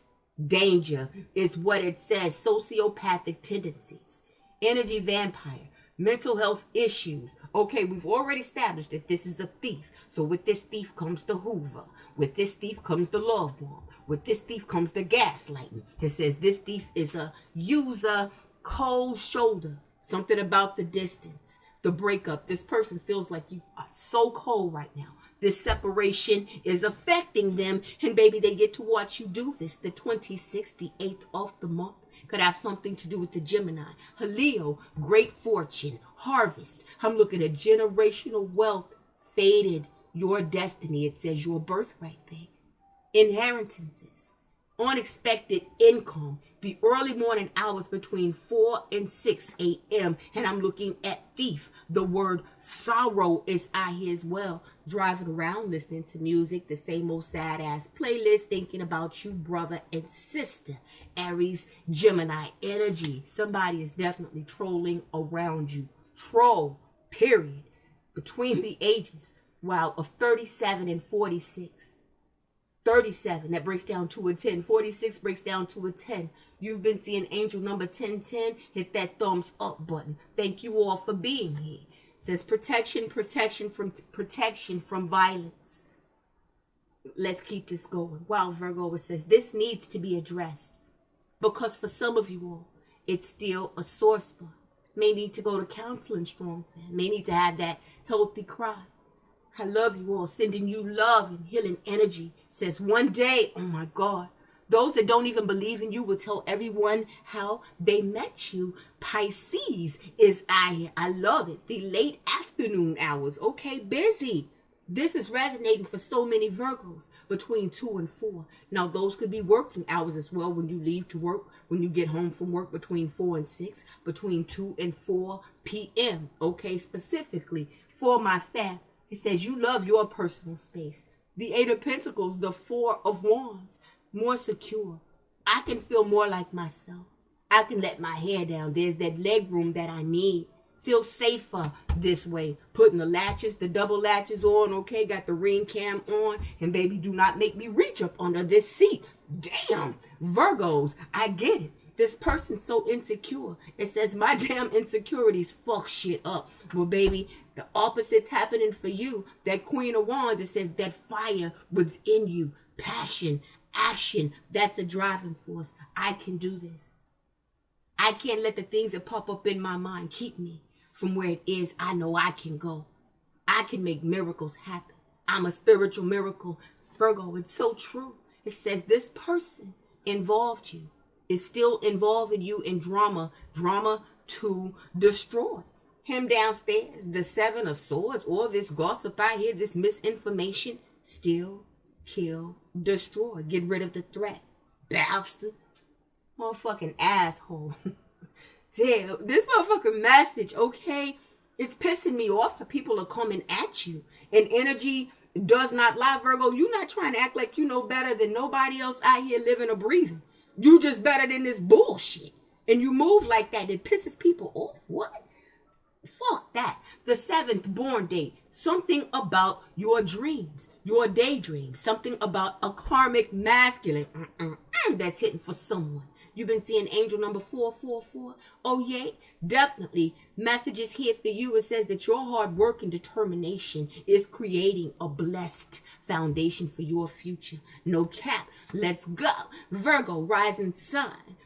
danger is what it says. Sociopathic tendencies. Energy vampire. Mental health issues. Okay, we've already established that this is a thief. So with this thief comes the Hoover. With this thief comes the love bomb. With this thief comes the gaslighting. It says this thief is a user, cold shoulder. Something about the distance. The breakup. This person feels like you are so cold right now. This separation is affecting them. And baby, they get to watch you do this. The 26th, the 8th of the month. Could have something to do with the Gemini. Leo, great fortune. Harvest. I'm looking at generational wealth. Faded. Your destiny. It says your birthright, babe. Inheritances. Unexpected income. The early morning hours between 4 and 6 a.m. And I'm looking at thief. The word sorrow is out here as well. Driving around listening to music. The same old sad ass playlist. Thinking about you, brother and sister. Aries, Gemini energy. Somebody is definitely trolling around you. Troll. Period. Between the ages, wow, of 37 and 46. 37, that breaks down to a 10. 46 breaks down to a 10. You've been seeing angel number 1010. Hit that thumbs up button. Thank you all for being here. It says protection from violence. Let's keep this going. Wow, Virgo, it says this needs to be addressed. Because for some of you all, it's still a sore spot. May need to go to counseling, strong fan. May need to have that healthy cry. I love you all, sending you love and healing energy. Says one day, oh my God, those that don't even believe in you will tell everyone how they met you. Pisces is out here. I love it. The late afternoon hours. Okay, busy. This is resonating for so many Virgos between 2 and 4. Now, those could be working hours as well when you leave to work, when you get home from work between 4 and 6, between 2 and 4 p.m. Okay, specifically for my fam. It says you love your personal space. The Eight of Pentacles, the Four of Wands, more secure. I can feel more like myself. I can let my hair down. There's that leg room that I need. Feel safer this way. Putting the latches, the double latches on, okay? Got the ring cam on. And baby, do not make me reach up under this seat. Damn, Virgos, I get it. This person's so insecure. It says my damn insecurities fuck shit up. Well, baby, the opposite's happening for you. That Queen of Wands, it says that fire within you. Passion, action, that's a driving force. I can do this. I can't let the things that pop up in my mind keep me from where it is. I know I can go. I can make miracles happen. I'm a spiritual miracle. Virgo, it's so true. It says this person involved you, is still involving you in drama to destroy. Him downstairs, the Seven of Swords, all this gossip I hear, this misinformation, steal, kill, destroy, get rid of the threat. Bastard. Motherfucking asshole. Damn, this motherfucking message, okay? It's pissing me off how people are coming at you. And energy does not lie, Virgo. You're not trying to act like you know better than nobody else out here living or breathing. You just better than this bullshit. And you move like that. It pisses people off. What? Fuck that. The 7th born date. Something about your dreams. Your daydreams. Something about a karmic masculine. That's hitting for someone. You've been seeing angel number 444. Oh, yeah, definitely. Messages here for you. It says that your hard work and determination is creating a blessed foundation for your future. No cap. Let's go. Virgo, rising sign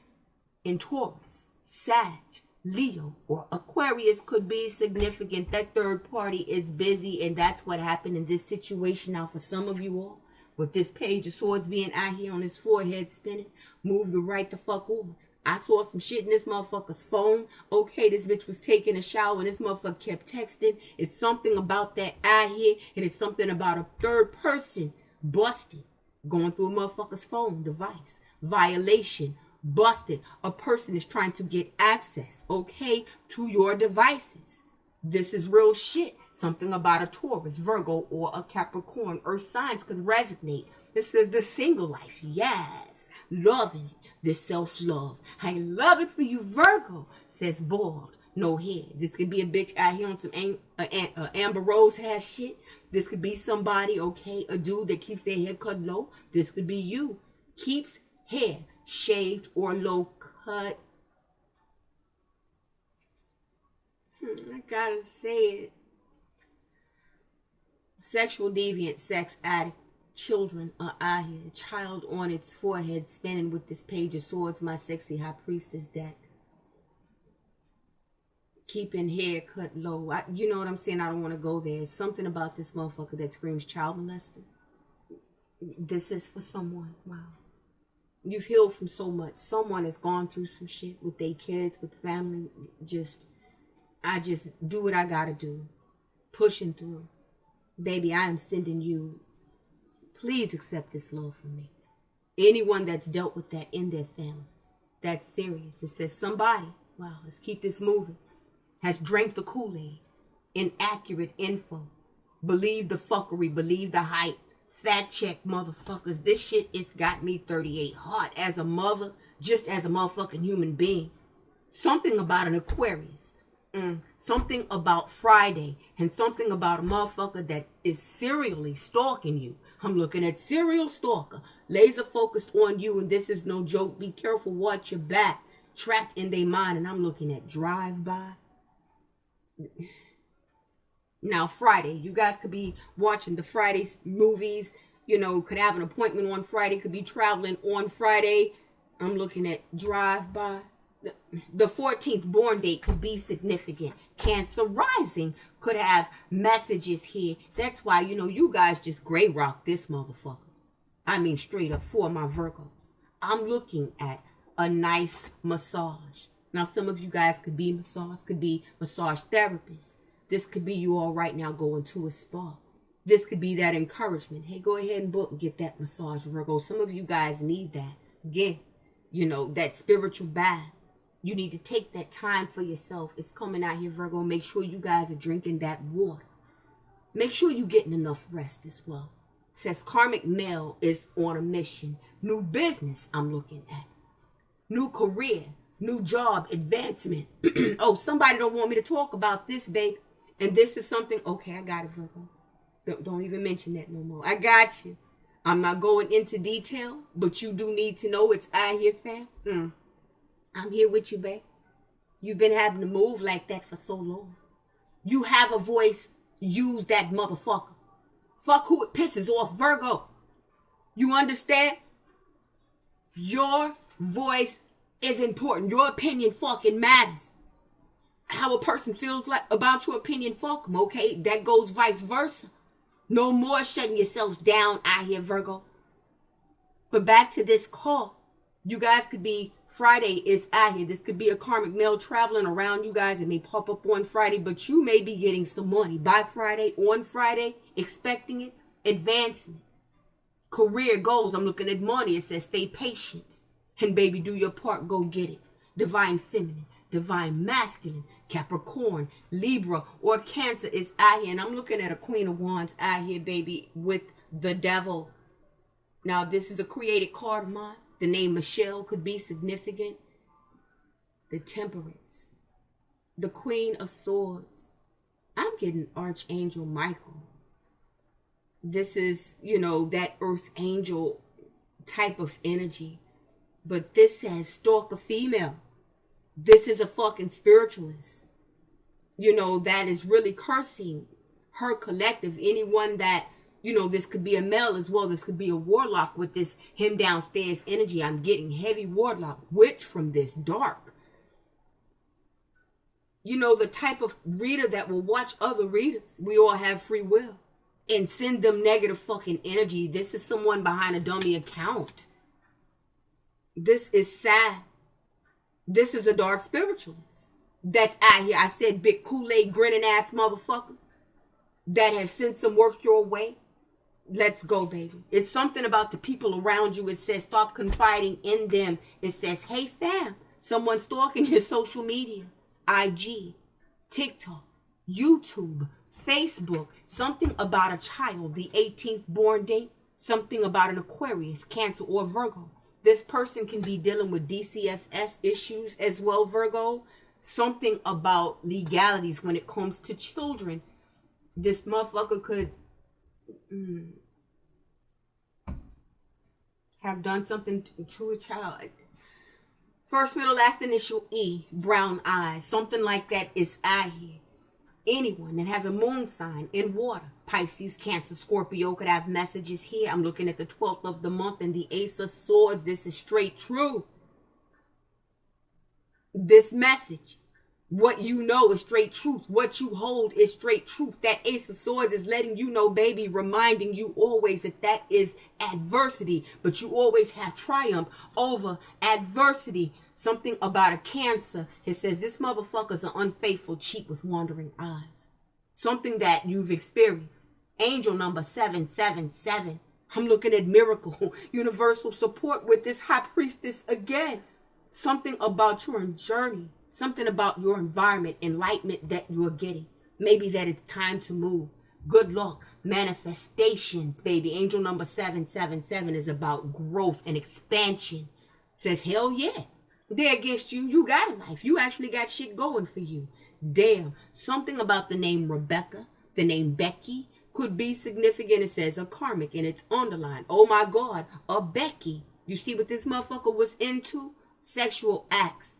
in Taurus, Sag, Leo, or Aquarius could be significant. That third party is busy, and that's what happened in this situation. Now, for some of you all, with this Page of Swords being out here on his forehead spinning, move the right the fuck on. I saw some shit in this motherfucker's phone. Okay, this bitch was taking a shower and this motherfucker kept texting. It's something about that out here. And it's something about a third person busted. Going through a motherfucker's phone device. Violation. Busted. A person is trying to get access, okay, to your devices. This is real shit. Something about a Taurus, Virgo, or a Capricorn. Earth signs could resonate. This is the single life. Yes. Loving it. This self-love. I love it for you, Virgo. Says bald. No hair. This could be a bitch out here on some Amber Rose hair shit. This could be somebody, okay, a dude that keeps their hair cut low. This could be you. Keeps hair shaved or low cut. I gotta say it. Sexual deviant, sex addict, children are out here. A child on its forehead spinning with this Page of Swords, my sexy high priestess deck. Keeping hair cut low. You know what I'm saying? I don't want to go there. It's something about this motherfucker that screams child molester. This is for someone. Wow. You've healed from so much. Someone has gone through some shit with their kids, with family. I just do what I gotta do. Pushing through. Baby, I am sending you. Please accept this love from me. Anyone that's dealt with that in their families. That's serious. It says somebody, wow, let's keep this moving, has drank the Kool-Aid. Inaccurate info. Believe the fuckery. Believe the hype. Fact check, motherfuckers. This shit has got me 38 hard as a mother, just as a motherfucking human being. Something about an Aquarius. Something about Friday. And something about a motherfucker that is serially stalking you. I'm looking at serial stalker. Laser focused on you, and this is no joke. Be careful, watch your back. Trapped in their mind, and I'm looking at drive-by. Now, Friday. You guys could be watching the Friday movies. You know, could have an appointment on Friday. Could be traveling on Friday. I'm looking at drive-by. The 14th born date could be significant. Cancer rising could have messages here. That's why, you know, you guys just gray rock this motherfucker. I mean, straight up for my Virgos. I'm looking at a nice massage. Now, some of you guys could be massage therapists. This could be you all right now going to a spa. This could be that encouragement. Hey, go ahead and book and get that massage, Virgo. Some of you guys need that. Again, you know, that spiritual bath. You need to take that time for yourself. It's coming out here, Virgo. Make sure you guys are drinking that water. Make sure you're getting enough rest as well. It says karmic male is on a mission. New business I'm looking at. New career. New job. Advancement. Oh, somebody don't want me to talk about this, babe. And this is something. Okay, I got it, Virgo. Don't even mention that no more. I got you. I'm not going into detail, but you do need to know it's I here, fam. I'm here with you, babe. You've been having to move like that for so long. You have a voice. Use that motherfucker. Fuck who it pisses off, Virgo. You understand? Your voice is important. Your opinion fucking matters. How a person feels like about your opinion, fuck them, okay? That goes vice versa. No more shutting yourselves down out here, Virgo. But back to this call. You guys could be, Friday is out here. This could be a karmic male traveling around you guys. It may pop up on Friday, but you may be getting some money by Friday, on Friday, expecting it, advancing. Career goals, I'm looking at money. It says stay patient. And baby, do your part, go get it. Divine feminine, divine masculine, Capricorn, Libra, or Cancer is out here. And I'm looking at a Queen of Wands out here, baby, with the devil. Now, this is a created card of mine. The name Michelle could be significant. The Temperance. The Queen of Swords. I'm getting Archangel Michael. This is, you know, that Earth Angel type of energy. But this says stalker female. This is a fucking spiritualist. You know, that is really cursing her collective. Anyone that, you know, this could be a male as well. This could be a warlock with this him downstairs energy. I'm getting heavy warlock, witch from this, dark. You know, the type of reader that will watch other readers. We all have free will. And send them negative fucking energy. This is someone behind a dummy account. This is sad. This is a dark spiritualist. That's out here. I said big Kool-Aid grinning ass motherfucker. That has sent some work your way. Let's go, baby. It's something about the people around you. It says stop confiding in them. It says, hey fam, someone stalking your social media. IG, TikTok, YouTube, Facebook. Something about a child, the 18th born date. Something about an Aquarius, Cancer, or Virgo. This person can be dealing with DCFS issues as well, Virgo. Something about legalities when it comes to children. This motherfucker could have done something to a child. First, middle, last initial E, brown eyes. Something like that is out here. Anyone that has a moon sign in water, Pisces, Cancer, Scorpio, could have messages here. I'm looking at the 12th of the month and the Ace of Swords. This is straight true. This message, what you know is straight truth. What you hold is straight truth. That Ace of Swords is letting you know, baby, reminding you always that that is adversity. But you always have triumph over adversity. Something about a Cancer. It says this motherfucker's an unfaithful cheat with wandering eyes. Something that you've experienced. Angel number 777. I'm looking at miracle. Universal support with this high priestess again. Something about your journey. Something about your environment. Enlightenment that you're getting. Maybe that it's time to move. Good luck. Manifestations, baby. Angel number 777 is about growth and expansion. Says, hell yeah. They're against you. You got a life. You actually got shit going for you. Damn. Something about the name Rebecca, the name Becky, could be significant. It says a karmic and it's underlined. Oh my God. A Becky. You see what this motherfucker was into? Sexual acts.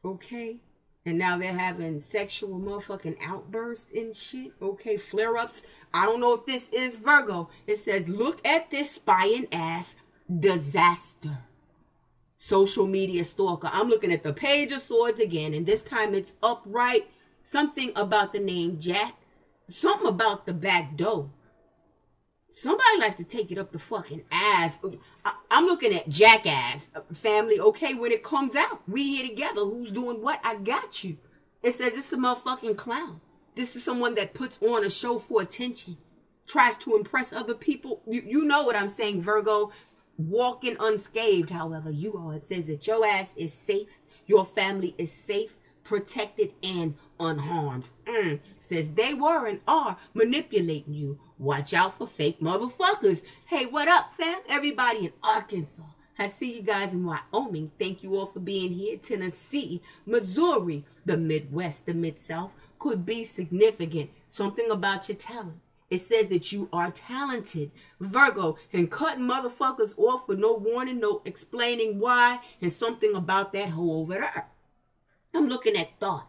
Okay. And now they're having sexual motherfucking outbursts and shit. Okay. Flare-ups. I don't know if this is Virgo. It says, look at this spying ass disaster. Social media stalker. I'm looking at the Page of Swords again, and this time it's upright. Something about the name Jack. Something about the back door. Somebody likes to take it up the fucking ass. I'm looking at jackass family. Okay, when it comes out, we here together. Who's doing what? I got you. It says it's a motherfucking clown. This is someone that puts on a show for attention. Tries to impress other people. You know what I'm saying, Virgo. Walking unscathed, however, you are. It says that your ass is safe. Your family is safe, protected, and unharmed. Says they were and are manipulating you. Watch out for fake motherfuckers. Hey, what up, fam? Everybody in Arkansas. I see you guys in Wyoming. Thank you all for being here. Tennessee, Missouri, the Midwest, the Mid-South could be significant. Something about your talent. It says that you are talented, Virgo, and cutting motherfuckers off with no warning, no explaining why, and something about that hoe over there. I'm looking at thought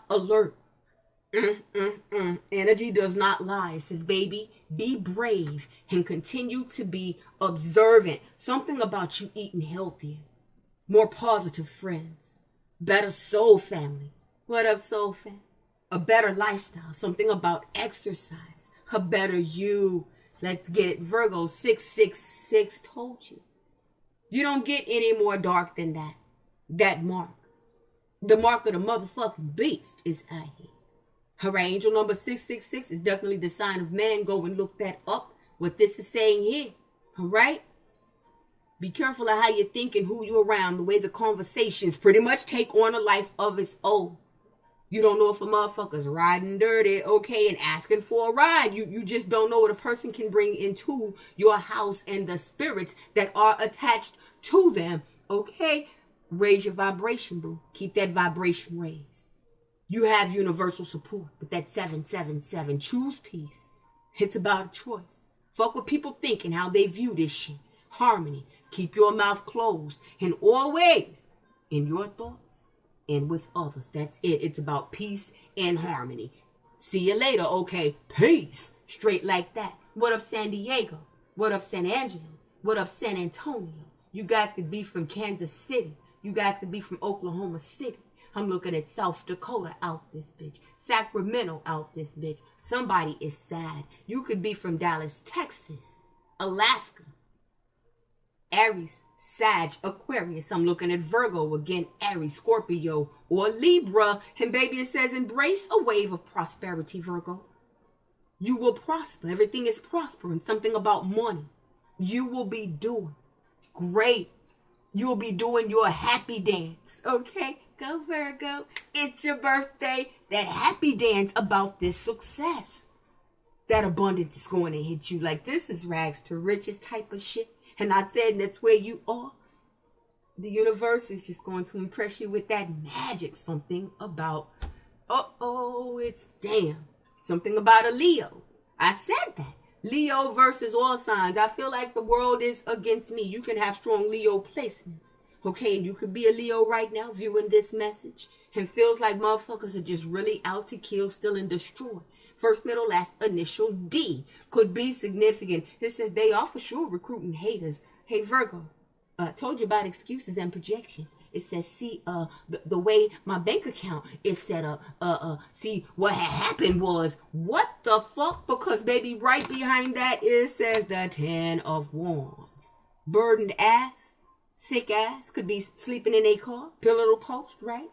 alert. Energy does not lie. It says, baby, be brave and continue to be observant. Something about you eating healthier, more positive friends, better soul family. What up, soul fam? A better lifestyle. Something about exercise. A better you. Let's get it. Virgo 666 told you. You don't get any more dark than that. That mark. The mark of the motherfucking beast is out here. Her angel number 666 is definitely the sign of man. Go and look that up. What this is saying here. All right? Be careful of how you're thinking, who you're around, the way the conversations pretty much take on a life of its own. You don't know if a motherfucker's riding dirty, okay, and asking for a ride. You just don't know what a person can bring into your house and the spirits that are attached to them, okay? Raise your vibration, boo. Keep that vibration raised. You have universal support with that 777. Choose peace. It's about a choice. Fuck what people think and how they view this shit. Harmony. Keep your mouth closed. And always in your thoughts and with others. That's it. It's about peace and harmony. See you later, okay? Peace. Straight like that. What up, San Diego? What up, San Angelo? What up, San Antonio? You guys could be from Kansas City. You guys could be from Oklahoma City. I'm looking at South Dakota out this bitch. Sacramento out this bitch. Somebody is sad. You could be from Dallas, Texas, Alaska. Aries, Sag, Aquarius. I'm looking at Virgo again. Aries, Scorpio, or Libra. And baby, it says embrace a wave of prosperity, Virgo. You will prosper. Everything is prospering. Something about money. You will be doing great. You will be doing your happy dance, okay? Go Virgo. It's your birthday. That happy dance about this success. That abundance is going to hit you like this is rags to riches type of shit. And not saying that's where you are. The universe is just going to impress you with that magic. Something about, it's damn. Something about a Leo. I said that. Leo versus all signs. I feel like the world is against me. You can have strong Leo placements. Okay, and you could be a Leo right now viewing this message and feels like motherfuckers are just really out to kill, steal, and destroy. First, middle, last, initial, D could be significant. It says they are for sure recruiting haters. Hey, Virgo, told you about excuses and projection. It says, see, the way my bank account is set up. See, what had happened was, what the fuck? Because, baby, right behind that, it says the 10 of Wands. Burdened ass. Sick ass, could be sleeping in a car, pillow to post, right?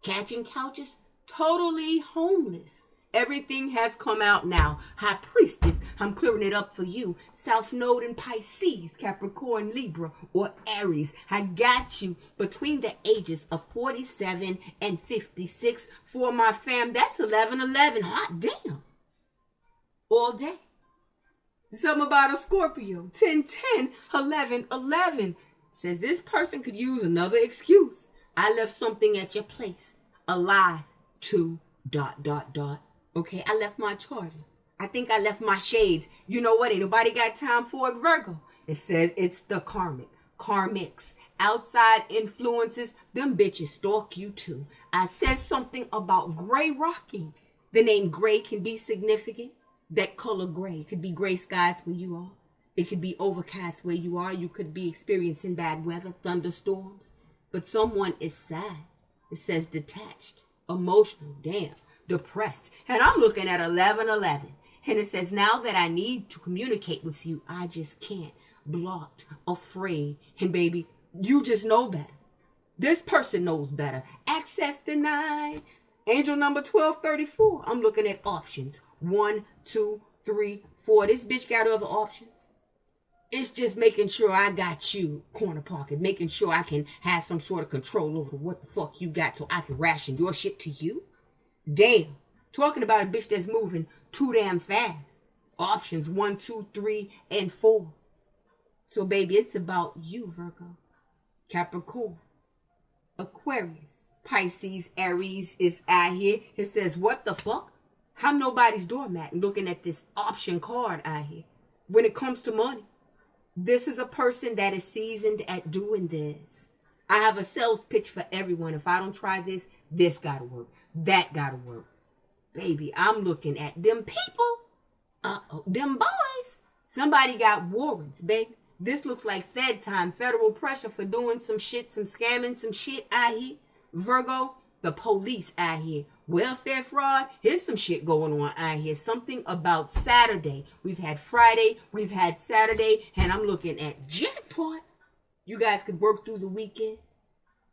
Catching couches, totally homeless. Everything has come out now. High Priestess, I'm clearing it up for you. South Node in Pisces, Capricorn, Libra, or Aries. I got you between the ages of 47 and 56. For my fam, that's 11-11. Hot damn. All day. Something about a Scorpio. 10-10, 11-11. Says this person could use another excuse. I left something at your place. A lie to ... Okay, I left my charger. I think I left my shades. You know what? Ain't nobody got time for it, Virgo. It says it's the karmics. Outside influences, them bitches stalk you too. I said something about gray rocking. The name gray can be significant. That color gray could be gray skies where you are. It could be overcast where you are. You could be experiencing bad weather, thunderstorms. But someone is sad. It says detached, emotional, damn, depressed. And I'm looking at 11-11. And it says, now that I need to communicate with you, I just can't. Blocked, afraid. And baby, you just know better. This person knows better. Access denied. Angel number 1234. I'm looking at options. 1, 2, 3, 4. This bitch got other options. It's just making sure I got you, corner pocket, making sure I can have some sort of control over what the fuck you got so I can ration your shit to you. Damn. Talking about a bitch that's moving too damn fast. Options 1, 2, 3, and 4. So, baby, it's about you, Virgo. Capricorn. Aquarius. Pisces, Aries is out here. It says, what the fuck? I'm nobody's doormat looking at this option card out here. When it comes to money, this is a person that is seasoned at doing this. I have a sales pitch for everyone. If I don't try this, this gotta work. That gotta work. Baby, I'm looking at them people. Them boys. Somebody got warrants, baby. This looks like Fed time, federal pressure for doing some shit, some scamming, some shit out here. Virgo, the police out here. Welfare fraud, here's some shit going on out here. Something about Saturday. We've had Friday, we've had Saturday, and I'm looking at jackpot. You guys could work through the weekend.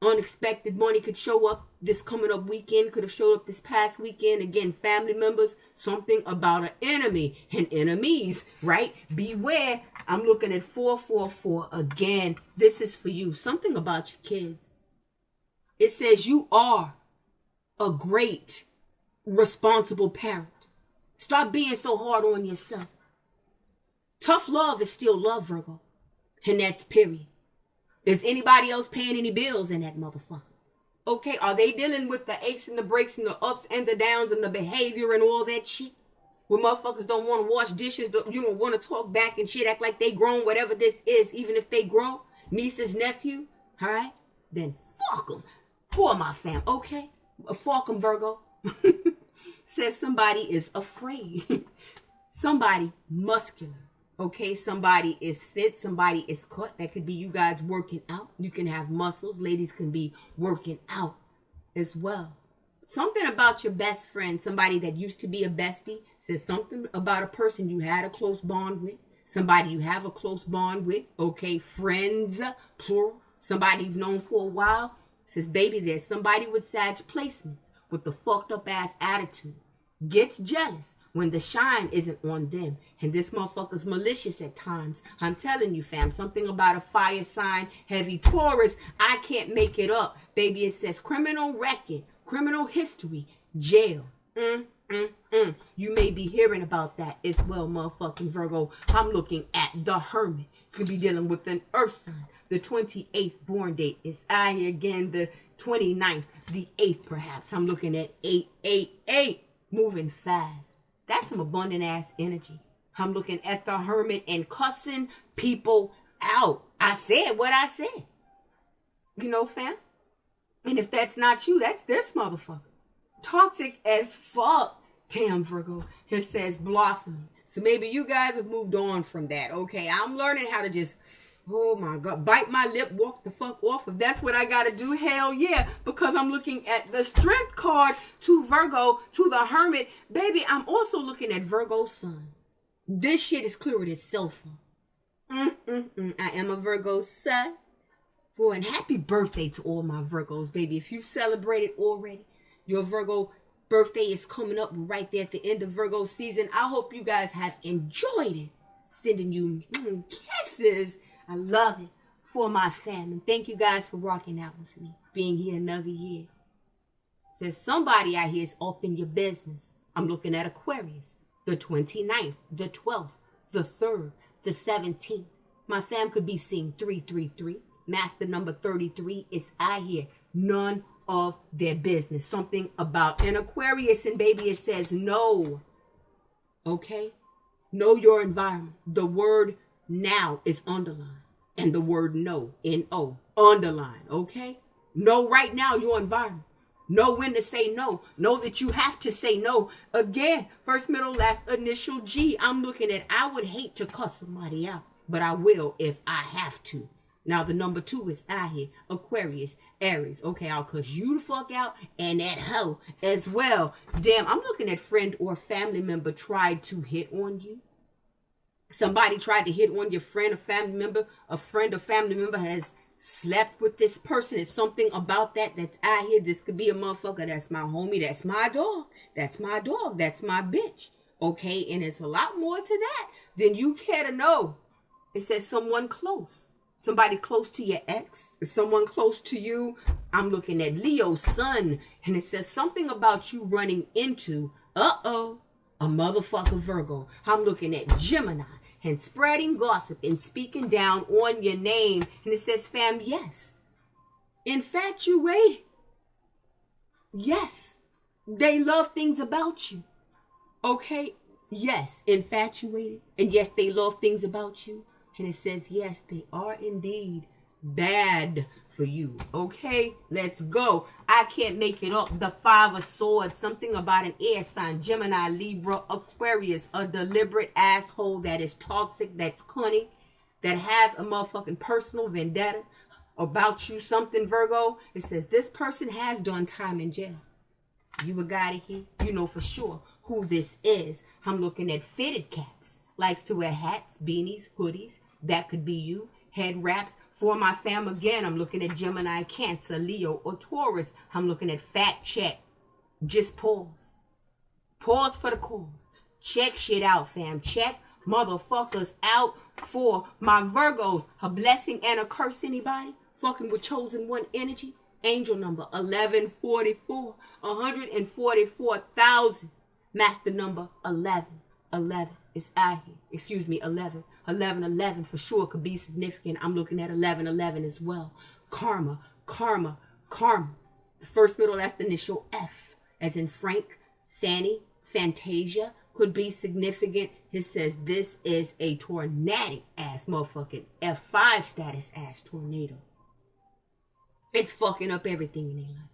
Unexpected money could show up this coming up weekend, could have showed up this past weekend. Again, family members, something about an enemy and enemies, right? Beware. I'm looking at 444 again. This is for you. Something about your kids. It says you are a great, responsible parent. Stop being so hard on yourself. Tough love is still love, Virgo. And that's period. Is anybody else paying any bills in that motherfucker? Okay, are they dealing with the aches and the breaks and the ups and the downs and the behavior and all that shit? When motherfuckers don't want to wash dishes, you don't want to talk back and shit, act like they grown, whatever this is, even if they grow, nieces, nephews, all right? Then fuck them. For my fam, okay? Fuck them, Virgo. Says somebody is afraid. Somebody muscular. Okay, somebody is fit, somebody is cut. That could be you guys working out. You can have muscles. Ladies can be working out as well. Something about your best friend, somebody that used to be a bestie, says something about a person you had a close bond with, somebody you have a close bond with. Okay, friends, plural. Somebody you've known for a while. Says, baby, there's somebody with Sag placements with the fucked up ass attitude. Gets jealous when the shine isn't on them. And this motherfucker's malicious at times. I'm telling you, fam, something about a fire sign, heavy Taurus. I can't make it up. Baby, it says criminal record, criminal history, jail. You may be hearing about that as well, motherfucking Virgo. I'm looking at the Hermit. Could be dealing with an earth sign. The 28th born date is out here again. The 29th, the 8th perhaps. I'm looking at 888. Moving fast. That's some abundant ass energy. I'm looking at the Hermit and cussing people out. I said what I said. You know, fam? And if that's not you, that's this motherfucker. Toxic as fuck. Damn, Virgo. It says blossoming. So maybe you guys have moved on from that. Okay, I'm learning how to just, oh my God, bite my lip, walk the fuck off. If that's what I got to do, hell yeah. Because I'm looking at the strength card to Virgo, to the Hermit. Baby, I'm also looking at Virgo sun. This shit is clearing itself up. I am a Virgo sun. Boy, and happy birthday to all my Virgos, baby. If you celebrated already, your Virgo birthday is coming up right there at the end of Virgo season. I hope you guys have enjoyed it. Sending you kisses. I love it for my family. Thank you guys for rocking out with me. Being here another year. Says somebody out here is up in your business. I'm looking at Aquarius. The 29th, the 12th, the 3rd, the 17th. My fam could be seeing 333. Master number 33 is out here. None of their business. Something about an Aquarius, and baby, it says no. Okay? Know your environment. The word now is underlined. And the word no, N-O, underline. Okay? Know right now your environment. Know when to say no. Know that you have to say no. Again, first, middle, last, initial G. I'm looking at, I would hate to cuss somebody out, but I will if I have to. Now, the number 2 is out here. Aquarius, Aries. Okay, I'll cuss you the fuck out and that hoe as well. Damn, I'm looking at friend or family member tried to hit on you. Somebody tried to hit on your friend or family member. A friend or family member has slept with this person. It's something about that that's out here. This could be a motherfucker. That's my homie. That's my dog. That's my dog. That's my bitch. Okay, and it's a lot more to that than you care to know. It says someone close. Somebody close to your ex, someone close to you, I'm looking at Leo sun, and it says something about you running into, a motherfucker Virgo. I'm looking at Gemini and spreading gossip and speaking down on your name. And it says, fam, yes. Infatuated. Yes. They love things about you. Okay? Yes, infatuated. And yes, they love things about you. And it says, yes, they are indeed bad for you. Okay, let's go. I can't make it up. The Five of Swords, something about an air sign, Gemini, Libra, Aquarius, a deliberate asshole that is toxic, that's cunning, that has a motherfucking personal vendetta about you, something, Virgo. It says this person has done time in jail. You a guy to hear, you know for sure who this is. I'm looking at fitted caps, likes to wear hats, beanies, hoodies. That could be you. Head wraps. For my fam, again, I'm looking at Gemini, Cancer, Leo, or Taurus. I'm looking at fact check. Just pause. Pause for the cause. Check shit out, fam. Check motherfuckers out for my Virgos. A blessing and a curse, anybody? Fucking with chosen one energy. Angel number 1144. 144,000. Master number 11. 11 is out here. Excuse me, 11. 11 for sure could be significant. I'm looking at 11 as well. Karma, karma, karma. The first middle last initial F, as in Frank, Fanny, Fantasia, could be significant. It says this is a tornadic ass motherfucking F5 status ass tornado. It's fucking up everything in their life.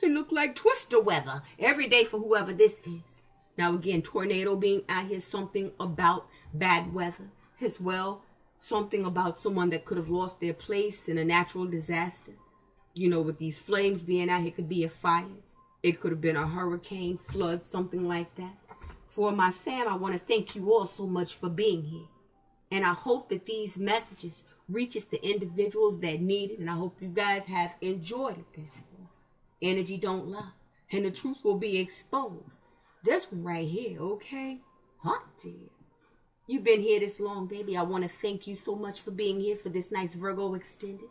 It look like twister weather every day for whoever this is. Now again, tornado being out here, something about bad weather as well. Something about someone that could have lost their place in a natural disaster. You know, with these flames being out here, it could be a fire. It could have been a hurricane, flood, something like that. For my fam, I want to thank you all so much for being here. And I hope that these messages reaches the individuals that need it. And I hope you guys have enjoyed it this far. Energy don't lie. And the truth will be exposed. This one right here, okay? Haunted. You've been here this long, baby. I want to thank you so much for being here for this nice Virgo Extended.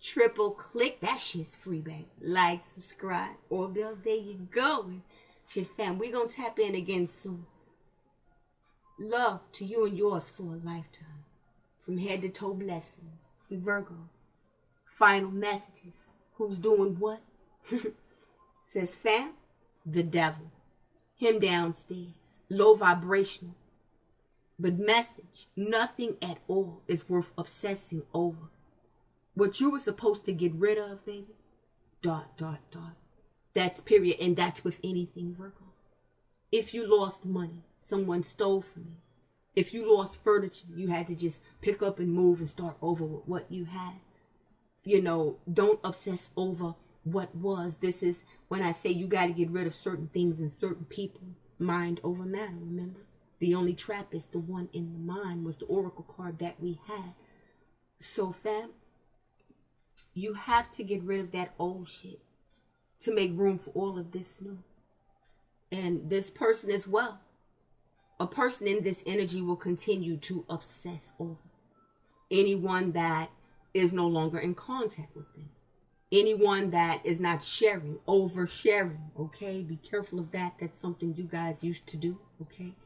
Triple click. That shit's free, baby. Like, subscribe, or bell. There you go. Shit, fam, we gonna tap in again soon. Love to you and yours for a lifetime. From head to toe blessings. Virgo. Final messages. Who's doing what? Says, fam, the devil. Him downstairs. Low vibrational. But message, nothing at all is worth obsessing over. What you were supposed to get rid of, baby. ... That's period. And that's with anything, Virgo. If you lost money, someone stole from you. If you lost furniture, you had to just pick up and move and start over with what you had. You know, don't obsess over what was. This is when I say you got to get rid of certain things and certain people. Mind over matter, remember? The only trap is the one in the mind, was the oracle card that we had. So, fam, you have to get rid of that old shit to make room for all of this new. And this person as well. A person in this energy will continue to obsess over anyone that is no longer in contact with them. Anyone that is not sharing, oversharing, okay? Be careful of that. That's something you guys used to do, okay?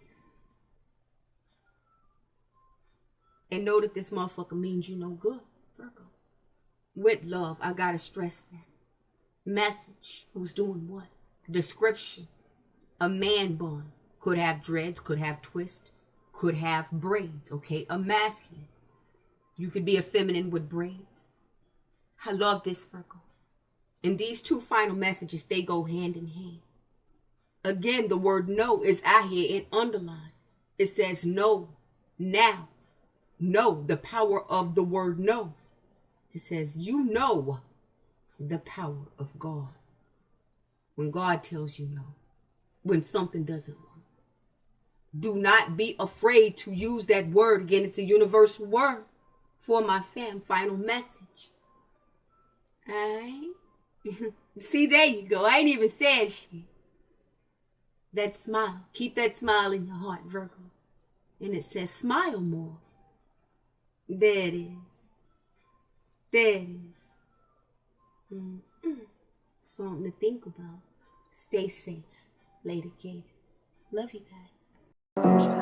And know that this motherfucker means you no good, Virgo. With love, I gotta stress that. Message, who's doing what? Description, a man bun. Could have dreads, could have twist, could have braids, okay? A masculine. You could be a feminine with braids. I love this, Virgo. And these two final messages, they go hand in hand. Again, the word no is out here in underline. It says no, now. No, the power of the word no. It says you know the power of God. When God tells you no. When something doesn't work. Do not be afraid to use that word. Again, it's a universal word. For my fam, final message. Alright? See, there you go. I ain't even said shit. That smile. Keep that smile in your heart, Virgo. And it says smile more. There it is. There it is. Something to think about. Stay safe. Later, Gator. Love you guys.